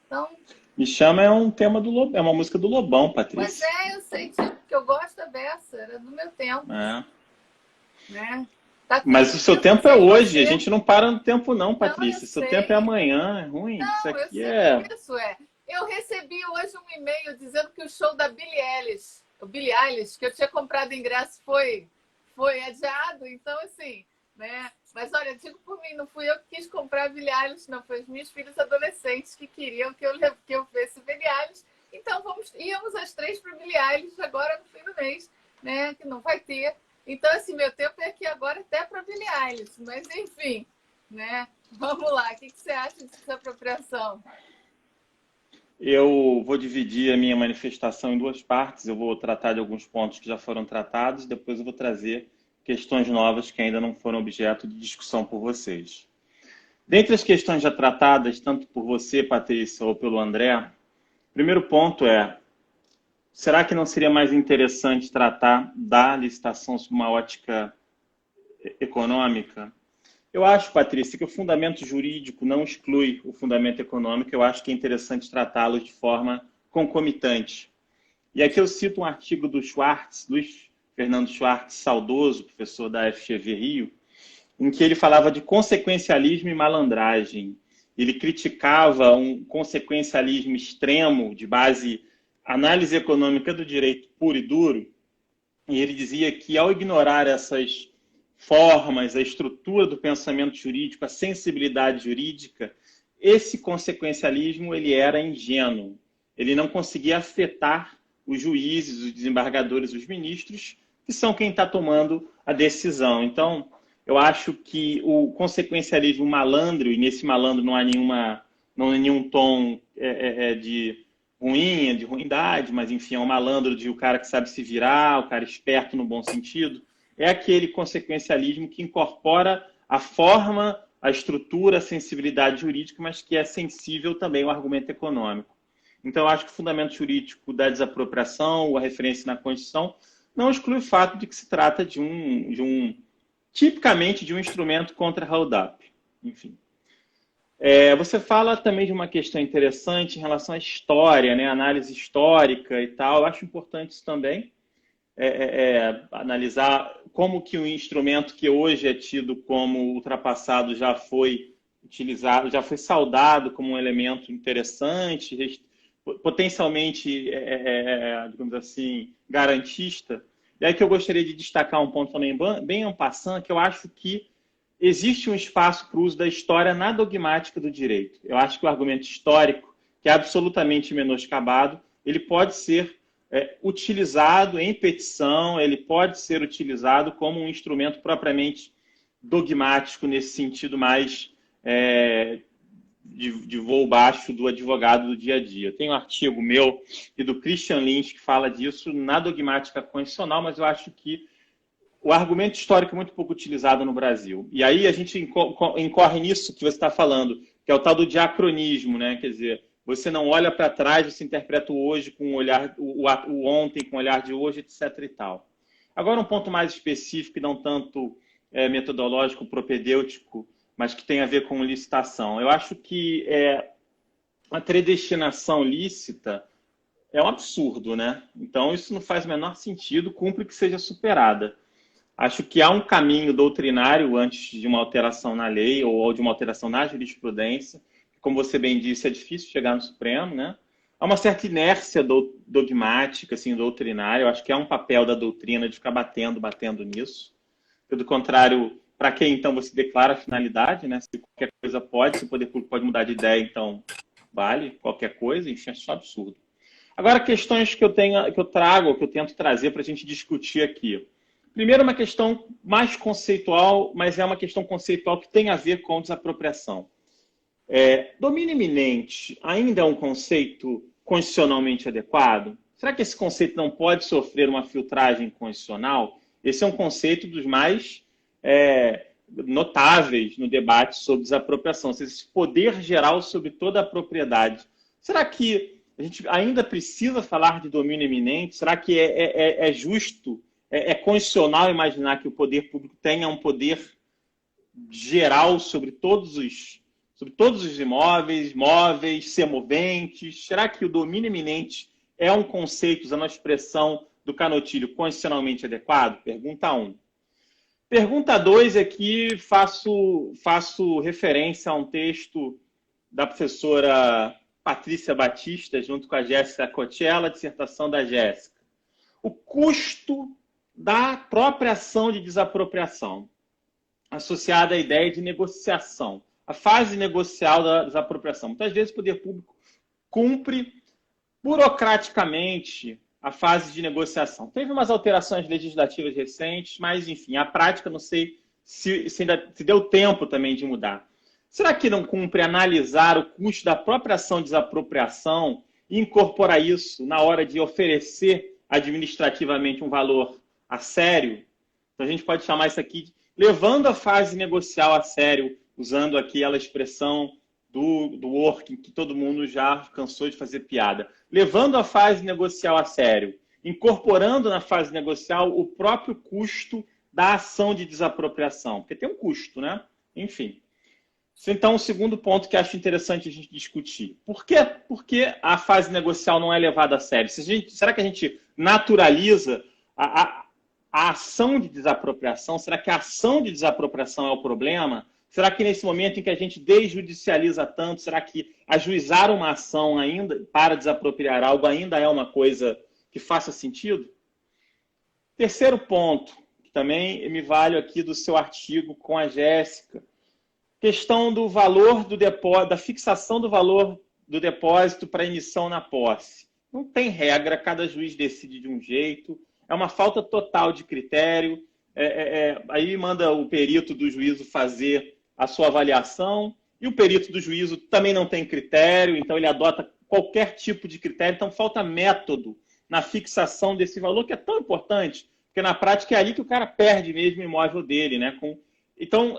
Então... Me chama é um tema do Lobão. É uma música do Lobão, Patrícia. Pois eu sei, porque eu gosto da beça. Era do meu tempo. Né? Mas o seu tempo é hoje, a gente não para no tempo não, Patrícia. O seu tempo é amanhã, é ruim. Não, isso aqui isso é. Eu recebi hoje um e-mail dizendo que o show da Billie Eilish, que eu tinha comprado ingresso, foi adiado. Então, assim, né? Mas olha, digo por mim, não fui eu que quis comprar a Billie Eilish, não. Foi os meus filhos adolescentes que queriam que eu visse Billie Eilish. Então, íamos as 3 para Billie Eilish agora no fim do mês, né? Que não vai ter. Então, assim, meu tempo é aqui agora até para Billie Eilish. Mas, enfim, né? Vamos lá. O que você acha de desapropriação? Eu vou dividir a minha manifestação em 2 partes. Eu vou tratar de alguns pontos que já foram tratados. Depois eu vou trazer questões novas que ainda não foram objeto de discussão por vocês. Dentre as questões já tratadas, tanto por você, Patrícia, ou pelo André, o primeiro ponto é: será que não seria mais interessante tratar da licitação sob uma ótica econômica? Eu acho, Patrícia, que o fundamento jurídico não exclui o fundamento econômico. Eu acho que é interessante tratá-los de forma concomitante. E aqui eu cito um artigo do Schwartz, Luiz Fernando Schwartz, saudoso, professor da FGV Rio, em que ele falava de consequencialismo e malandragem. Ele criticava um consequencialismo extremo de base análise econômica do direito puro e duro, e ele dizia que, ao ignorar essas formas, a estrutura do pensamento jurídico, a sensibilidade jurídica, esse consequencialismo ele era ingênuo. Ele não conseguia afetar os juízes, os desembargadores, os ministros, que são quem está tomando a decisão. Então, eu acho que o consequencialismo malandro, e nesse malandro não há nenhum tom de ruindade, mas enfim, é um malandro de o cara que sabe se virar, o cara esperto no bom sentido, é aquele consequencialismo que incorpora a forma, a estrutura, a sensibilidade jurídica, mas que é sensível também ao argumento econômico. Então, eu acho que o fundamento jurídico da desapropriação, a referência na Constituição, não exclui o fato de que se trata tipicamente de um instrumento contra hold-up. Enfim. Você fala também de uma questão interessante em relação à história, né? Análise histórica e tal. Eu acho importante isso também, analisar como que um instrumento que hoje é tido como ultrapassado já foi utilizado, já foi saudado como um elemento interessante, potencialmente, digamos assim, garantista. E aí que eu gostaria de destacar um ponto também bem en passant, que eu acho que existe um espaço para o uso da história na dogmática do direito. Eu acho que o argumento histórico, que é absolutamente menoscabado, ele pode ser utilizado em petição, ele pode ser utilizado como um instrumento propriamente dogmático, nesse sentido mais de voo baixo do advogado do dia a dia. Tem um artigo meu e do Christian Lynch que fala disso na dogmática constitucional, mas eu acho que o argumento histórico é muito pouco utilizado no Brasil. E aí a gente incorre nisso que você está falando, que é o tal do diacronismo, né? Quer dizer, você não olha para trás, você interpreta o hoje com o olhar, o ontem com o olhar de hoje, etc. e tal. Agora, um ponto mais específico, e não tanto metodológico, propedêutico, mas que tem a ver com licitação. Eu acho que a predestinação lícita é um absurdo, né? Então, isso não faz o menor sentido, cumpre que seja superada. Acho que há um caminho doutrinário antes de uma alteração na lei ou de uma alteração na jurisprudência. Como você bem disse, é difícil chegar no Supremo, né? há uma certa inércia dogmática, assim, doutrinária. Eu acho que é um papel da doutrina de ficar batendo nisso. Pelo contrário, para que então você declara a finalidade, né? Se qualquer coisa pode, se o poder público pode mudar de ideia, então vale qualquer coisa, enfim, é só absurdo. Agora, questões que eu trago, que eu tento trazer para a gente discutir aqui. Primeiro, uma questão mais conceitual, mas é uma questão conceitual que tem a ver com desapropriação. Domínio iminente ainda é um conceito constitucionalmente adequado? Será que esse conceito não pode sofrer uma filtragem constitucional? Esse é um conceito dos mais notáveis no debate sobre desapropriação. Esse poder geral sobre toda a propriedade. Será que a gente ainda precisa falar de domínio iminente? Será que é justo, é constitucional imaginar que o poder público tenha um poder geral sobre todos os imóveis, móveis, semoventes? Será que o domínio iminente é um conceito, usando a expressão do Canotilho, constitucionalmente adequado? Pergunta 1. Pergunta 2 aqui, faço referência a um texto da professora Patrícia Batista, junto com a Jéssica Cotella, a dissertação da Jéssica. O custo da própria ação de desapropriação, associada à ideia de negociação. A fase negocial da desapropriação. Muitas vezes o poder público cumpre burocraticamente a fase de negociação. Teve umas alterações legislativas recentes, mas, enfim, a prática não sei se deu tempo também de mudar. Será que não cumpre analisar o custo da própria ação de desapropriação e incorporar isso na hora de oferecer administrativamente um valor a sério? Então, a gente pode chamar isso aqui de levando a fase negocial a sério, usando aquela expressão do working, que todo mundo já cansou de fazer piada. Levando a fase negocial a sério, incorporando na fase negocial o próprio custo da ação de desapropriação, porque tem um custo, né? Enfim. Então, o segundo ponto que acho interessante a gente discutir. Por que a fase negocial não é levada a sério? Será que a gente naturaliza a ação de desapropriação? Será que a ação de desapropriação é o problema? Será que nesse momento em que a gente desjudicializa tanto, será que ajuizar uma ação ainda para desapropriar algo ainda é uma coisa que faça sentido? Terceiro ponto, que também me valho aqui do seu artigo com a Jéssica, questão do valor do depósito, da fixação do valor do depósito para emissão na posse. Não tem regra, cada juiz decide de um jeito, é uma falta total de critério. Aí manda o perito do juízo fazer a sua avaliação, e o perito do juízo também não tem critério, então ele adota qualquer tipo de critério, então falta método na fixação desse valor, que é tão importante, porque na prática é ali que o cara perde mesmo o imóvel dele, né? Então,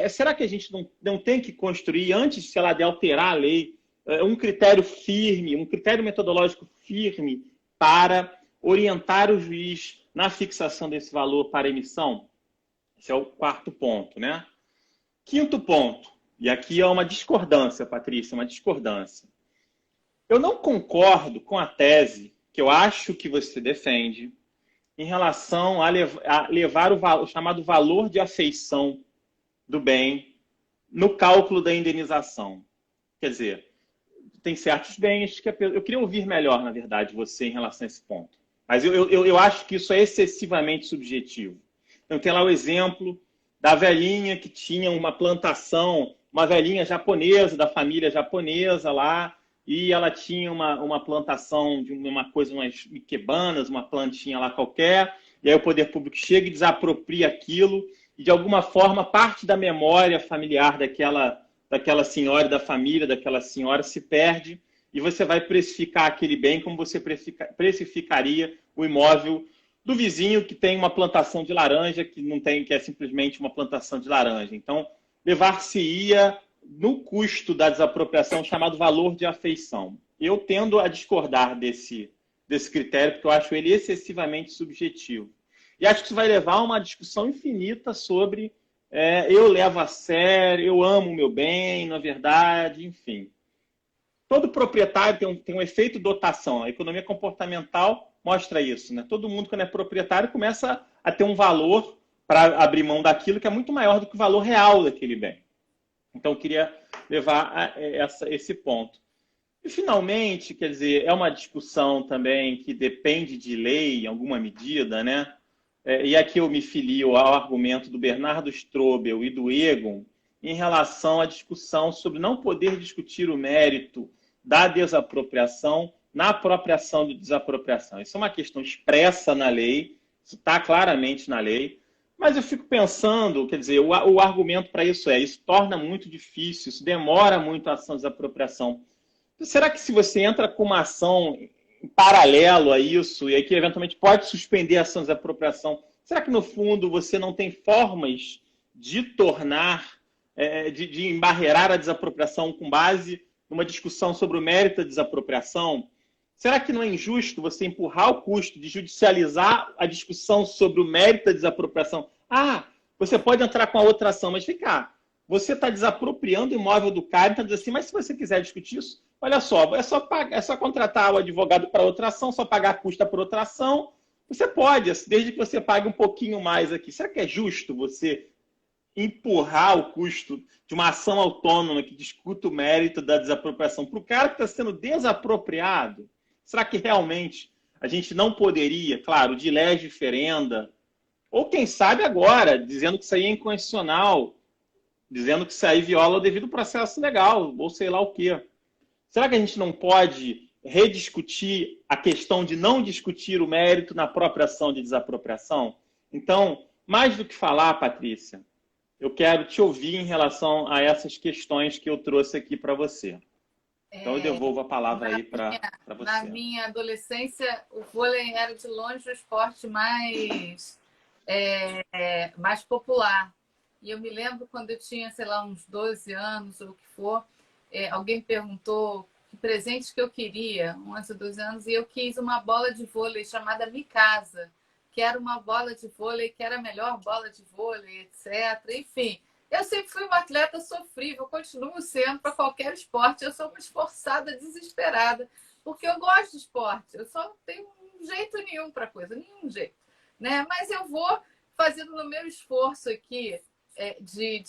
será que a gente não tem que construir, antes, sei lá, de alterar a lei, um critério firme, um critério metodológico firme para orientar o juiz na fixação desse valor para emissão? Esse é o quarto ponto, né? Quinto ponto, e aqui é uma discordância, Patrícia, uma discordância. Eu não concordo com a tese que eu acho que você defende em relação a levar o chamado valor de afeição do bem no cálculo da indenização. Quer dizer, tem certos bens que eu queria ouvir melhor, na verdade, você em relação a esse ponto. Mas eu acho que isso é excessivamente subjetivo. Então, tem lá o exemplo da velhinha que tinha uma plantação, uma velhinha japonesa, da família japonesa lá, e ela tinha uma plantação de uma coisa, umas ikebanas, uma plantinha lá qualquer, e aí o poder público chega e desapropria aquilo, e de alguma forma parte da memória familiar daquela senhora, da família daquela senhora se perde, e você vai precificar aquele bem como você precificaria o imóvel do vizinho que tem uma plantação de laranja, que é simplesmente uma plantação de laranja. Então, levar-se-ia no custo da desapropriação chamado valor de afeição. Eu tendo a discordar desse critério, porque eu acho ele excessivamente subjetivo. E acho que isso vai levar a uma discussão infinita sobre eu levo a sério, eu amo o meu bem, na verdade, enfim. Todo proprietário tem um efeito dotação. A economia comportamental mostra isso, né? Todo mundo, quando é proprietário, começa a ter um valor para abrir mão daquilo que é muito maior do que o valor real daquele bem. Então, eu queria levar a esse ponto. E, finalmente, quer dizer, é uma discussão também que depende de lei, em alguma medida, né? E aqui eu me filio ao argumento do Bernardo Strobel e do Egon em relação à discussão sobre não poder discutir o mérito da desapropriação na apropriação de desapropriação. Isso é uma questão expressa na lei, isso está claramente na lei, mas eu fico pensando, quer dizer, o argumento para isso isso torna muito difícil, isso demora muito a ação de desapropriação. Será que se você entra com uma ação em paralelo a isso, e aí que eventualmente pode suspender a ação de desapropriação, será que no fundo você não tem formas de tornar, de embarrear a desapropriação com base numa discussão sobre o mérito da desapropriação? Será que não é injusto você empurrar o custo de judicializar a discussão sobre o mérito da desapropriação? Você pode entrar com a outra ação, mas vem cá, você está desapropriando o imóvel do cara e está dizendo assim, mas se você quiser discutir isso, olha só, é só contratar o advogado para outra ação, só pagar a custa por outra ação. Você pode, desde que você pague um pouquinho mais aqui. Será que é justo você empurrar o custo de uma ação autônoma que discuta o mérito da desapropriação para o cara que está sendo desapropriado? Será que realmente a gente não poderia, claro, de lege diferenda, ou quem sabe agora, dizendo que isso aí é inconstitucional, dizendo que isso aí viola o devido processo legal, ou sei lá o quê. Será que a gente não pode rediscutir a questão de não discutir o mérito na própria ação de desapropriação? Então, mais do que falar, Patrícia, eu quero te ouvir em relação a essas questões que eu trouxe aqui para você. Então, eu devolvo a palavra aí para você. Na minha adolescência, o vôlei era de longe o esporte mais popular. E eu me lembro quando eu tinha, sei lá, uns 12 anos ou o que for, alguém perguntou que presente que eu queria, 11 ou 12 anos, e eu quis uma bola de vôlei chamada Mikasa, que era uma bola de vôlei, que era a melhor bola de vôlei, etc. Enfim, eu sempre fui uma atleta sofrível, continuo sendo para qualquer esporte. Eu sou uma esforçada, desesperada, porque eu gosto de esporte. Eu só não tenho jeito nenhum para coisa, nenhum jeito, né? Mas eu vou fazendo no meu esforço aqui de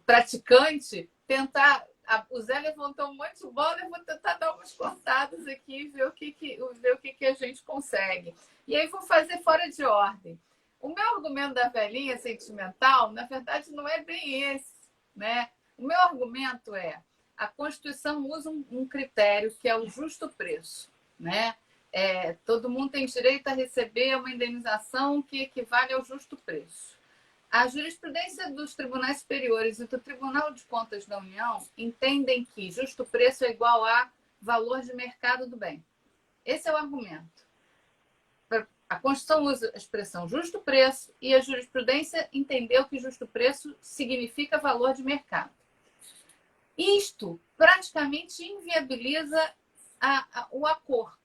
praticante, tentar. O Zé levantou um monte de bola, eu vou tentar dar umas cortadas aqui e ver o que a gente consegue. E aí vou fazer fora de ordem. O meu argumento da velhinha sentimental, na verdade, não é bem esse, né? O meu argumento a Constituição usa um critério que é o justo preço, né? Todo mundo tem direito a receber uma indenização que equivale ao justo preço. A jurisprudência dos tribunais superiores e do Tribunal de Contas da União entendem que justo preço é igual a valor de mercado do bem. Esse é o argumento. A Constituição usa a expressão justo preço e a jurisprudência entendeu que justo preço significa valor de mercado. Isto praticamente inviabiliza o acordo.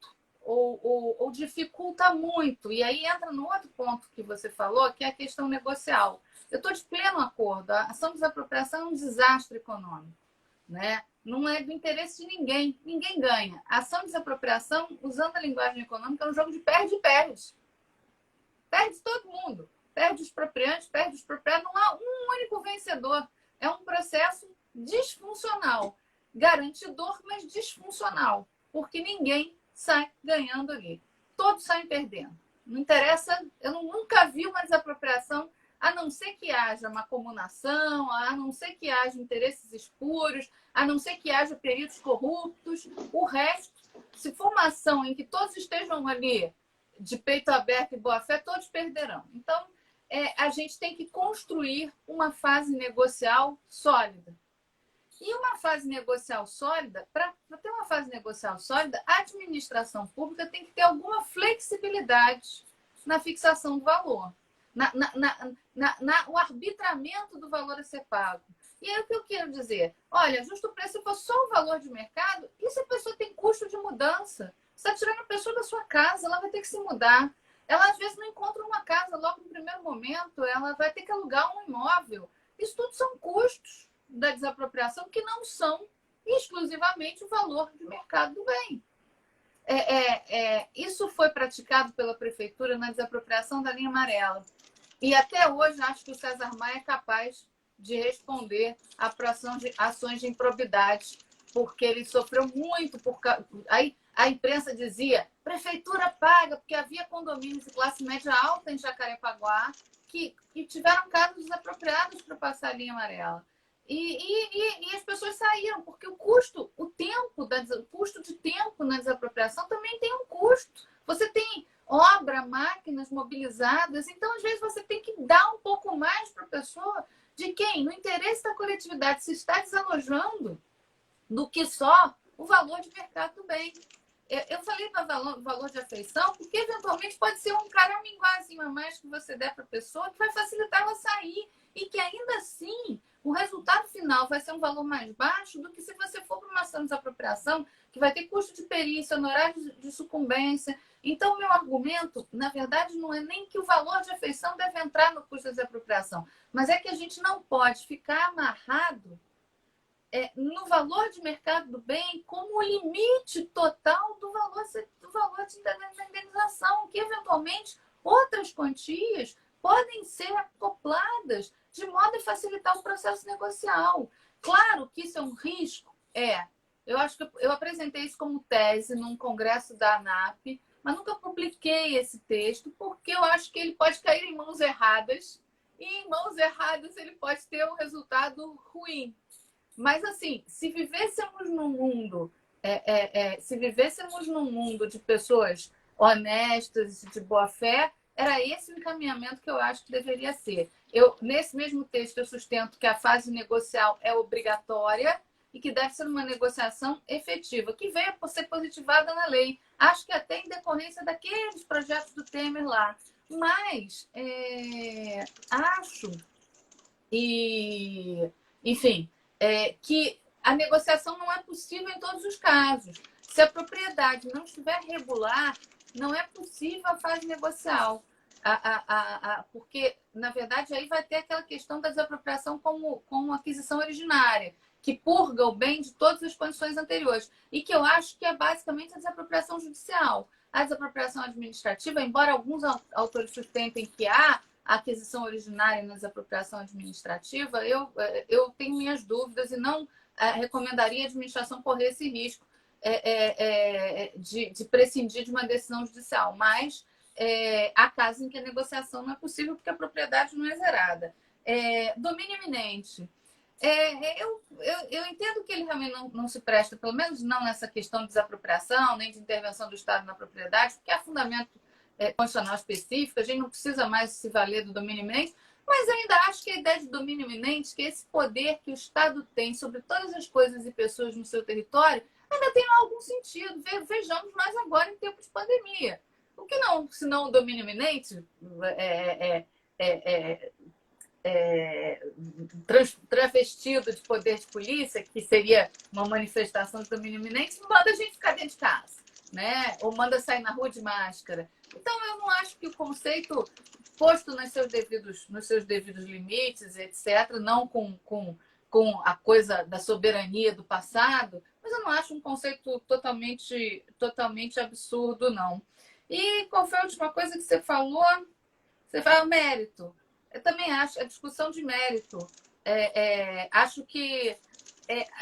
Ou dificulta muito. E aí entra no outro ponto que você falou, que é a questão negocial. Eu estou de pleno acordo. A ação de desapropriação é um desastre econômico, né? Não é do interesse de ninguém. Ninguém ganha. A ação de desapropriação, usando a linguagem econômica, é um jogo de perde-perde. Perde todo mundo. Perde os expropriantes, perde os expropriados. Não há um único vencedor. É um processo disfuncional. Garantidor, mas disfuncional. Porque ninguém sai ganhando ali. Todos saem perdendo. Não interessa, eu nunca vi uma desapropriação, a não ser que haja uma comunação, a não ser que haja interesses escuros, a não ser que haja peritos corruptos. O resto, se for uma ação em que todos estejam ali de peito aberto e boa-fé, todos perderão. Então, a gente tem que construir uma fase negocial sólida. E uma fase negocial sólida, para ter uma fase negocial sólida, a administração pública tem que ter alguma flexibilidade na fixação do valor, o arbitramento do valor a ser pago. E aí o que eu quero dizer? Olha, justo preço, se for só o valor de mercado, e se a pessoa tem custo de mudança? Você está tirando a pessoa da sua casa, ela vai ter que se mudar. Ela, às vezes, não encontra uma casa logo no primeiro momento, ela vai ter que alugar um imóvel. Isso tudo são custos da desapropriação que não são exclusivamente o valor de mercado do bem. Isso foi praticado pela prefeitura na desapropriação da linha amarela. E até hoje acho que o César Maia é capaz de responder a ações de improbidade, porque ele sofreu muito. Aí a imprensa dizia, prefeitura paga, porque havia condomínios de classe média alta em Jacarepaguá que tiveram casos desapropriados para passar a linha amarela. E as pessoas saíram, porque o custo de tempo na desapropriação também tem um custo. Você tem obra, máquinas mobilizadas, então às vezes você tem que dar um pouco mais para a pessoa de quem, no interesse da coletividade, se está desalojando do que só o valor de mercado do bem. Eu falei do valor de afeição, porque eventualmente pode ser um caraminguazinho a mais que você der para a pessoa que vai facilitar ela sair e que ainda assim o resultado final vai ser um valor mais baixo do que se você for para uma ação de desapropriação que vai ter custo de perícia, honorários de sucumbência. Então, o meu argumento, na verdade, não é nem que o valor de afeição deve entrar no custo da desapropriação, mas é que a gente não pode ficar amarrado no valor de mercado do bem como o limite total do valor da indenização, que eventualmente outras quantias podem ser acopladas de modo a facilitar o processo negocial. Claro que isso é um risco, Eu acho que eu apresentei isso como tese num congresso da ANAP, mas nunca publiquei esse texto, porque eu acho que ele pode cair em mãos erradas, e em mãos erradas ele pode ter um resultado ruim. Mas, assim, se vivêssemos num mundo de pessoas honestas, de boa fé, era esse o encaminhamento que eu acho que deveria ser. Nesse mesmo texto, eu sustento que a fase negocial é obrigatória e que deve ser uma negociação efetiva, que venha por ser positivada na lei. Acho que até em decorrência daqueles projetos do Temer lá. Mas, acho, enfim, que a negociação não é possível em todos os casos. Se a propriedade não estiver regular, não é possível a fase negocial. Porque, na verdade, aí vai ter aquela questão da desapropriação como aquisição originária, que purga o bem de todas as condições anteriores. E que eu acho que é basicamente a desapropriação judicial. A desapropriação administrativa, embora alguns autores sustentem que há aquisição originária na desapropriação administrativa, eu tenho minhas dúvidas e não recomendaria a administração correr esse risco de prescindir de uma decisão judicial. Mas há casos em que a negociação não é possível porque a propriedade não é zerada. Domínio iminente. Eu entendo que ele realmente não se presta, pelo menos não nessa questão de desapropriação, nem de intervenção do Estado na propriedade, porque há fundamento constitucional específico, a gente não precisa mais se valer do domínio iminente, mas ainda acho que a ideia de domínio iminente, que esse poder que o Estado tem sobre todas as coisas e pessoas no seu território, ainda tem algum sentido. Vejamos nós agora em tempo de pandemia. O que não, se não o domínio iminente, travestido de poder de polícia, que seria uma manifestação de domínio iminente, manda a gente ficar dentro de casa, né? Ou manda sair na rua de máscara. Então, eu não acho que o conceito posto nos seus devidos limites, etc., não com a coisa da soberania do passado, mas eu não acho um conceito totalmente absurdo, não. E qual foi a última coisa que você falou? Você fala mérito. Eu também acho, a discussão de mérito. Acho que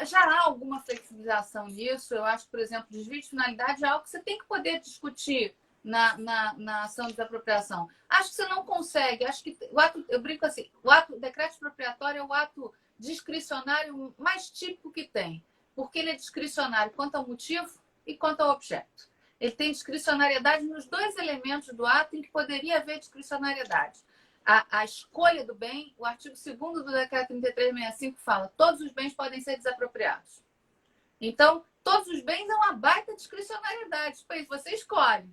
já há alguma flexibilização nisso. Eu acho, por exemplo, desvio de finalidade é algo que você tem que poder discutir na ação de desapropriação. Acho que você não consegue. Acho que eu brinco assim, o decreto expropriatório é o ato discricionário mais típico que tem, porque ele é discricionário quanto ao motivo e quanto ao objeto. Ele tem discricionariedade nos dois elementos do ato em que poderia haver discricionariedade. A escolha do bem, o artigo 2º do decreto 3365 fala: todos os bens podem ser desapropriados. Então, todos os bens é uma baita discricionariedade. Você escolhe,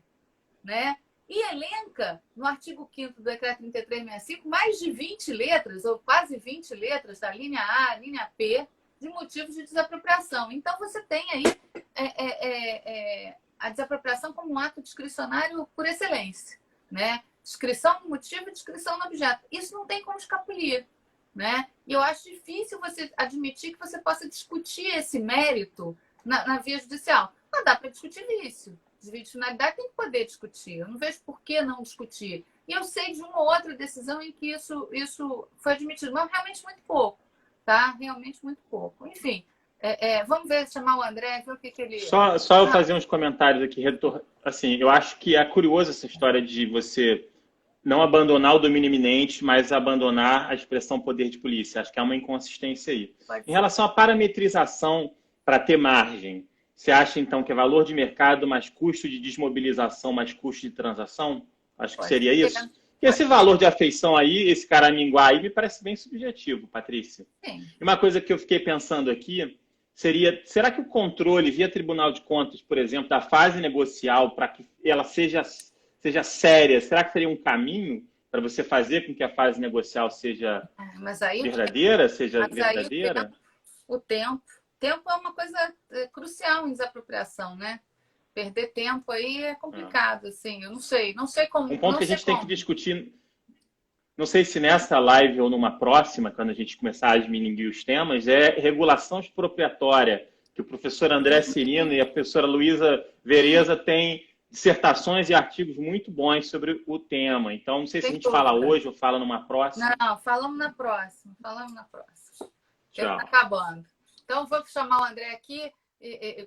né? E elenca, no artigo 5º do decreto 3365, mais de 20 letras, ou quase 20 letras, da linha A, linha P, de motivos de desapropriação. Então, você tem aí a desapropriação como um ato discricionário por excelência, né? Descrição no motivo e descrição no objeto. Isso não tem como escapulir, né? E eu acho difícil você admitir que você possa discutir esse mérito na via judicial. Mas dá para discutir vício. Desvio de finalidade tem que poder discutir. Eu não vejo por que não discutir. E eu sei de uma ou outra decisão em que isso foi admitido, mas realmente muito pouco, tá? Realmente muito pouco. Enfim, vamos ver, chamar o André, ver o que ele... Só eu fazer uns comentários aqui. Assim, eu acho que é curioso essa história de você não abandonar o domínio iminente, mas abandonar a expressão poder de polícia. Acho que há uma inconsistência aí. Em relação à parametrização para ter margem, você acha, então, que é valor de mercado mais custo de desmobilização mais custo de transação? Acho que seria isso. E esse valor de afeição aí, esse caraminguá aí, me parece bem subjetivo, Patrícia. Sim. E uma coisa que eu fiquei pensando aqui seria, será que o controle via Tribunal de Contas, por exemplo, da fase negocial, para que ela seja séria, será que seria um caminho para você fazer com que a fase negocial seja verdadeira, seja verdadeira? O tempo é uma coisa crucial em desapropriação, né? Perder tempo aí é complicado, assim. Eu não sei como... Um ponto que a gente tem que discutir, não sei se nessa live ou numa próxima, quando a gente começar a esmilinguir os temas, é regulação expropriatória, que o professor André Cirino e a professora Luísa Vereza têm dissertações e artigos muito bons sobre o tema. Então, não sei se a gente fala hoje ou fala numa próxima. Não, falamos na próxima. Tchau. Está acabando. Então, vou chamar o André aqui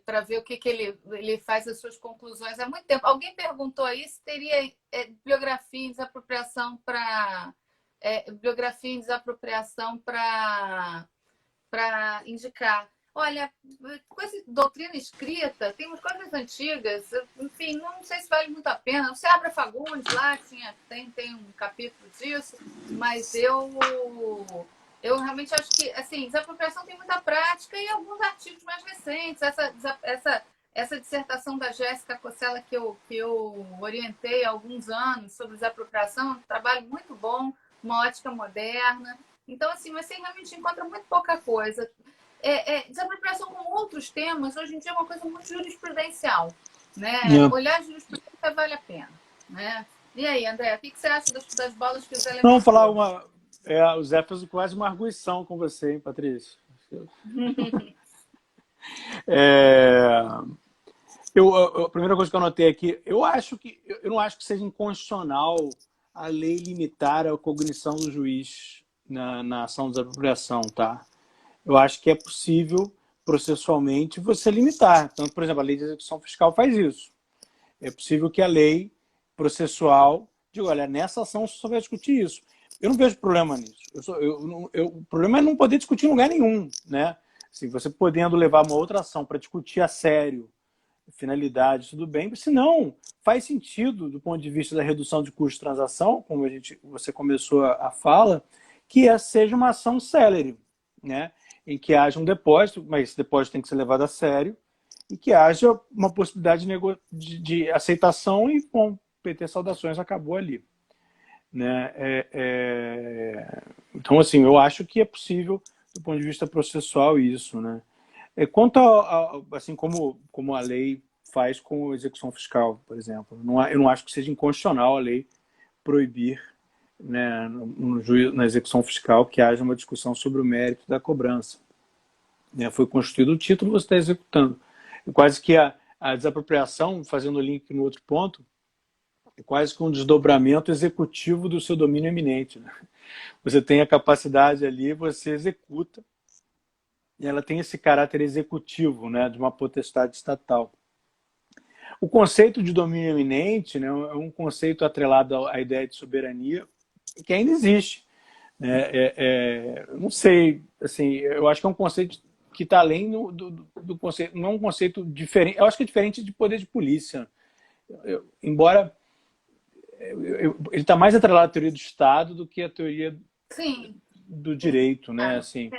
para ver o que ele faz as suas conclusões. Há muito tempo. Alguém perguntou aí se teria bibliografia em desapropriação para indicar. Olha, coisa de doutrina escrita, tem umas coisas antigas, enfim, não sei se vale muito a pena. O Seabra Fagundes lá tem um capítulo disso, mas eu realmente acho que, assim, desapropriação tem muita prática e alguns artigos mais recentes. Essa dissertação da Jéssica Cossella que eu orientei há alguns anos sobre desapropriação, um trabalho muito bom, uma ótica moderna. Então, assim, você realmente encontra muito pouca coisa. Desapropriação com outros temas, hoje em dia é uma coisa muito jurisprudencial, né? Olhar a jurisprudência vale a pena, né? E aí, André, o que você acha das bolas que o Zé levantou? Não, falar o Zé fez quase uma arguição com você, hein, Patrícia? A primeira coisa que eu notei aqui, eu não acho que seja inconstitucional a lei limitar a cognição do juiz na ação de desapropriação, tá? Eu acho que é possível, processualmente, você limitar. Então, por exemplo, a lei de execução fiscal faz isso. É possível que a lei processual diga, olha, nessa ação você só vai discutir isso. Eu não vejo problema nisso. O problema é não poder discutir em lugar nenhum, né? Assim, você podendo levar uma outra ação para discutir a sério finalidade, tudo bem, se não, faz sentido do ponto de vista da redução de custo de transação, como você começou a fala, que seja uma ação célere, né? Em que haja um depósito, mas esse depósito tem que ser levado a sério, e que haja uma possibilidade de aceitação e, bom, PT saudações, acabou ali. Né? Então, assim, eu acho que é possível, do ponto de vista processual, isso. Né? Quanto assim como a lei faz com a execução fiscal, por exemplo, eu não acho que seja inconstitucional a lei proibir, né, na execução fiscal, que haja uma discussão sobre o mérito da cobrança. Foi constituído o título, você está executando. Quase que a desapropriação, fazendo o link no outro ponto, é quase que um desdobramento executivo do seu domínio eminente. Né? Você tem a capacidade ali, você executa, e ela tem esse caráter executivo, né, de uma potestade estatal. O conceito de domínio eminente, né, é um conceito atrelado à ideia de soberania, que ainda existe. Não sei, assim, eu acho que é um conceito que está além do conceito, não é um conceito diferente, eu acho que é diferente de poder de polícia. Embora ele está mais atrelado à teoria do Estado do que à teoria do direito, né? Assim,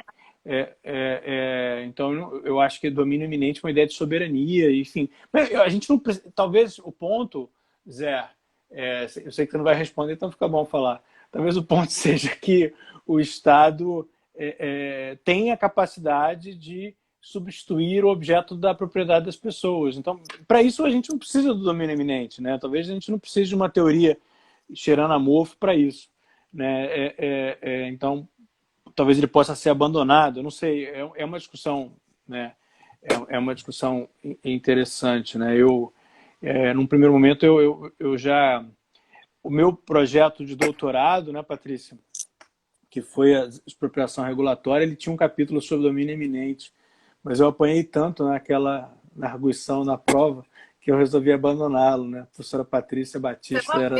então, eu acho que domínio eminente é uma ideia de soberania, enfim. Mas a gente não precisa, talvez o ponto, Zé, eu sei que você não vai responder, então fica bom falar. Talvez o ponto seja que o Estado tem a capacidade de substituir o objeto da propriedade das pessoas. Então, para isso a gente não precisa do domínio eminente, né? Talvez a gente não precise de uma teoria cheirando a mofo para isso, né? Então, talvez ele possa ser abandonado. Eu não sei. É uma discussão, né? É uma discussão interessante, né? Num primeiro momento eu já o meu projeto de doutorado, né, Patrícia, que foi a expropriação regulatória, ele tinha um capítulo sobre domínio eminente, mas eu apanhei tanto naquela arguição na prova que eu resolvi abandoná-lo, né? A professora Patrícia Batista era...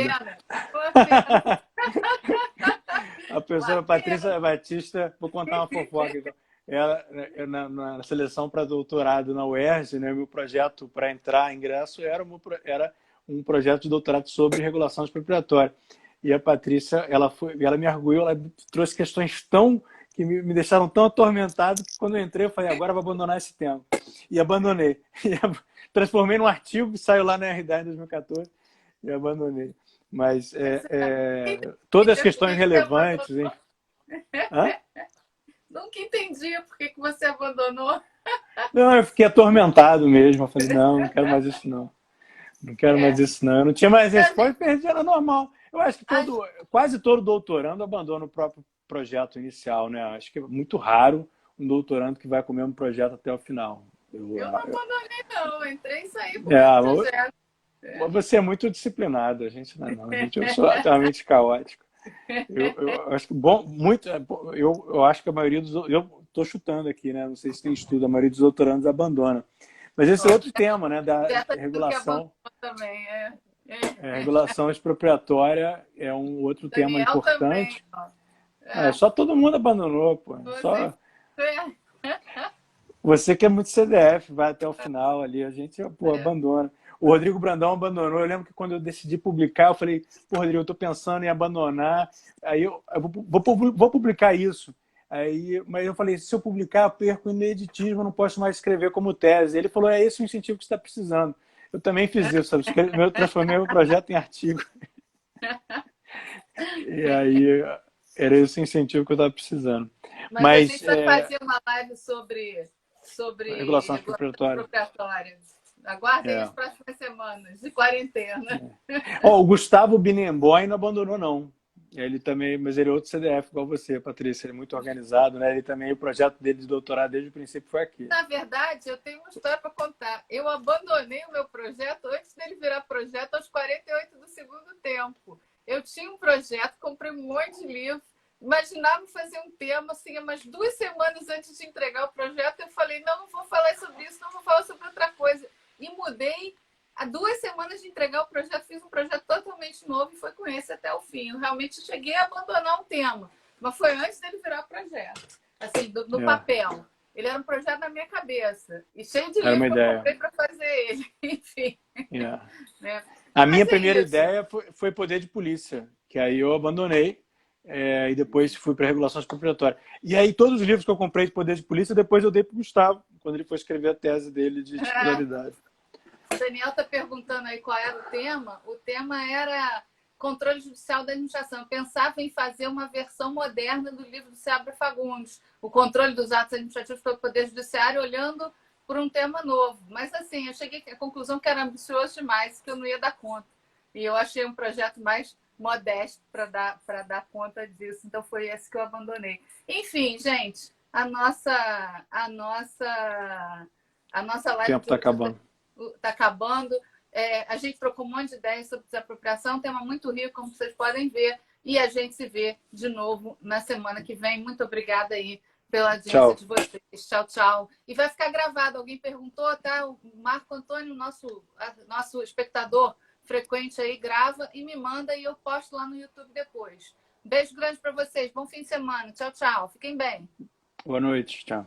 A professora Patrícia Batista, vou contar uma fofoca, então. Ela, na seleção para doutorado na UERJ, né, meu projeto para ingresso era um projeto de doutorado sobre regulação expropriatória. E a Patrícia, ela me arguiu, ela trouxe questões que me deixaram tão atormentado que quando eu entrei eu falei, agora eu vou abandonar esse tema. E abandonei. Transformei num artigo que saiu lá na RDA em 2014 e abandonei. Mas todas as questões relevantes... Hein? Hã? Nunca entendi por que você abandonou. Não, eu fiquei atormentado mesmo. Eu falei, não quero mais isso não. Não quero mais isso não. Eu não tinha mais resposta e perdi, era normal. Eu acho que quase todo doutorando abandona o próprio projeto inicial, né? Acho que é muito raro um doutorando que vai com o mesmo projeto até o final. Eu não abandonei, não. Entrei e saí por projeto. Você é muito disciplinado, a gente não é não. Eu sou altamente caótico. Eu acho que eu acho que a maioria dos... Eu estou chutando aqui, né? Não sei se tem estudo, a maioria dos doutorandos abandona. Mas esse é outro tema, né? Da regulação. Também, regulação expropriatória é um outro tema importante. Só todo mundo abandonou, pô. Você que é muito CDF, vai até o final ali, a gente abandona. O Rodrigo Brandão abandonou. Eu lembro que quando eu decidi publicar, eu falei, pô, Rodrigo, eu estou pensando em abandonar. Aí eu vou publicar isso. Mas eu falei, se eu publicar, eu perco o ineditismo, eu não posso mais escrever como tese. Ele falou, é esse o incentivo que você está precisando. Eu também fiz isso, sabe? Eu transformei meu projeto em artigo. E aí, era esse o incentivo que eu estava precisando. Mas a gente vai fazer uma live sobre regulação expropriatória. Aguardem as próximas semanas de quarentena. O Gustavo Binemboim não abandonou, não. Ele também, mas ele é outro CDF, igual você, Patrícia. Ele é muito organizado, né? Ele também, o projeto dele de doutorado desde o princípio foi aqui. Na verdade, eu tenho uma história para contar. Eu abandonei o meu projeto antes dele virar projeto aos 48 do segundo tempo. Eu tinha um projeto, comprei um monte de livro, imaginava fazer um tema, assim, umas 2 semanas antes de entregar o projeto, eu falei, não vou falar sobre isso, não vou falar sobre outra coisa. E mudei, há 2 semanas de entregar o projeto, fiz um projeto totalmente novo e foi com esse até o fim. Eu realmente cheguei a abandonar um tema, mas foi antes dele virar projeto, assim, no papel. Ele era um projeto na minha cabeça, e cheio de livros que eu comprei para fazer ele, enfim. Né? A minha primeira ideia foi poder de polícia, que aí eu abandonei, e depois fui para regulação expropriatória. E aí todos os livros que eu comprei de poder de polícia, depois eu dei para o Gustavo, quando ele foi escrever a tese dele de titularidade. O Daniel está perguntando aí qual era o tema. O tema era controle judicial da administração. Eu pensava em fazer uma versão moderna do livro do Seabra Fagundes, o controle dos atos administrativos pelo Poder Judiciário, olhando por um tema novo. Mas, assim, eu cheguei à conclusão que era ambicioso demais, que eu não ia dar conta. E eu achei um projeto mais modesto para dar conta disso. Então, foi esse que eu abandonei. Enfim, gente, a nossa live... O tempo está acabando. Está acabando. A gente trocou um monte de ideias sobre desapropriação, tema muito rico, como vocês podem ver. E a gente se vê de novo na semana que vem. Muito obrigada aí pela audiência de vocês. Tchau, tchau. E vai ficar gravado. Alguém perguntou, tá? O Marco Antônio, nosso espectador frequente aí, grava e me manda e eu posto lá no YouTube depois. Beijo grande para vocês. Bom fim de semana. Tchau, tchau. Fiquem bem. Boa noite. Tchau.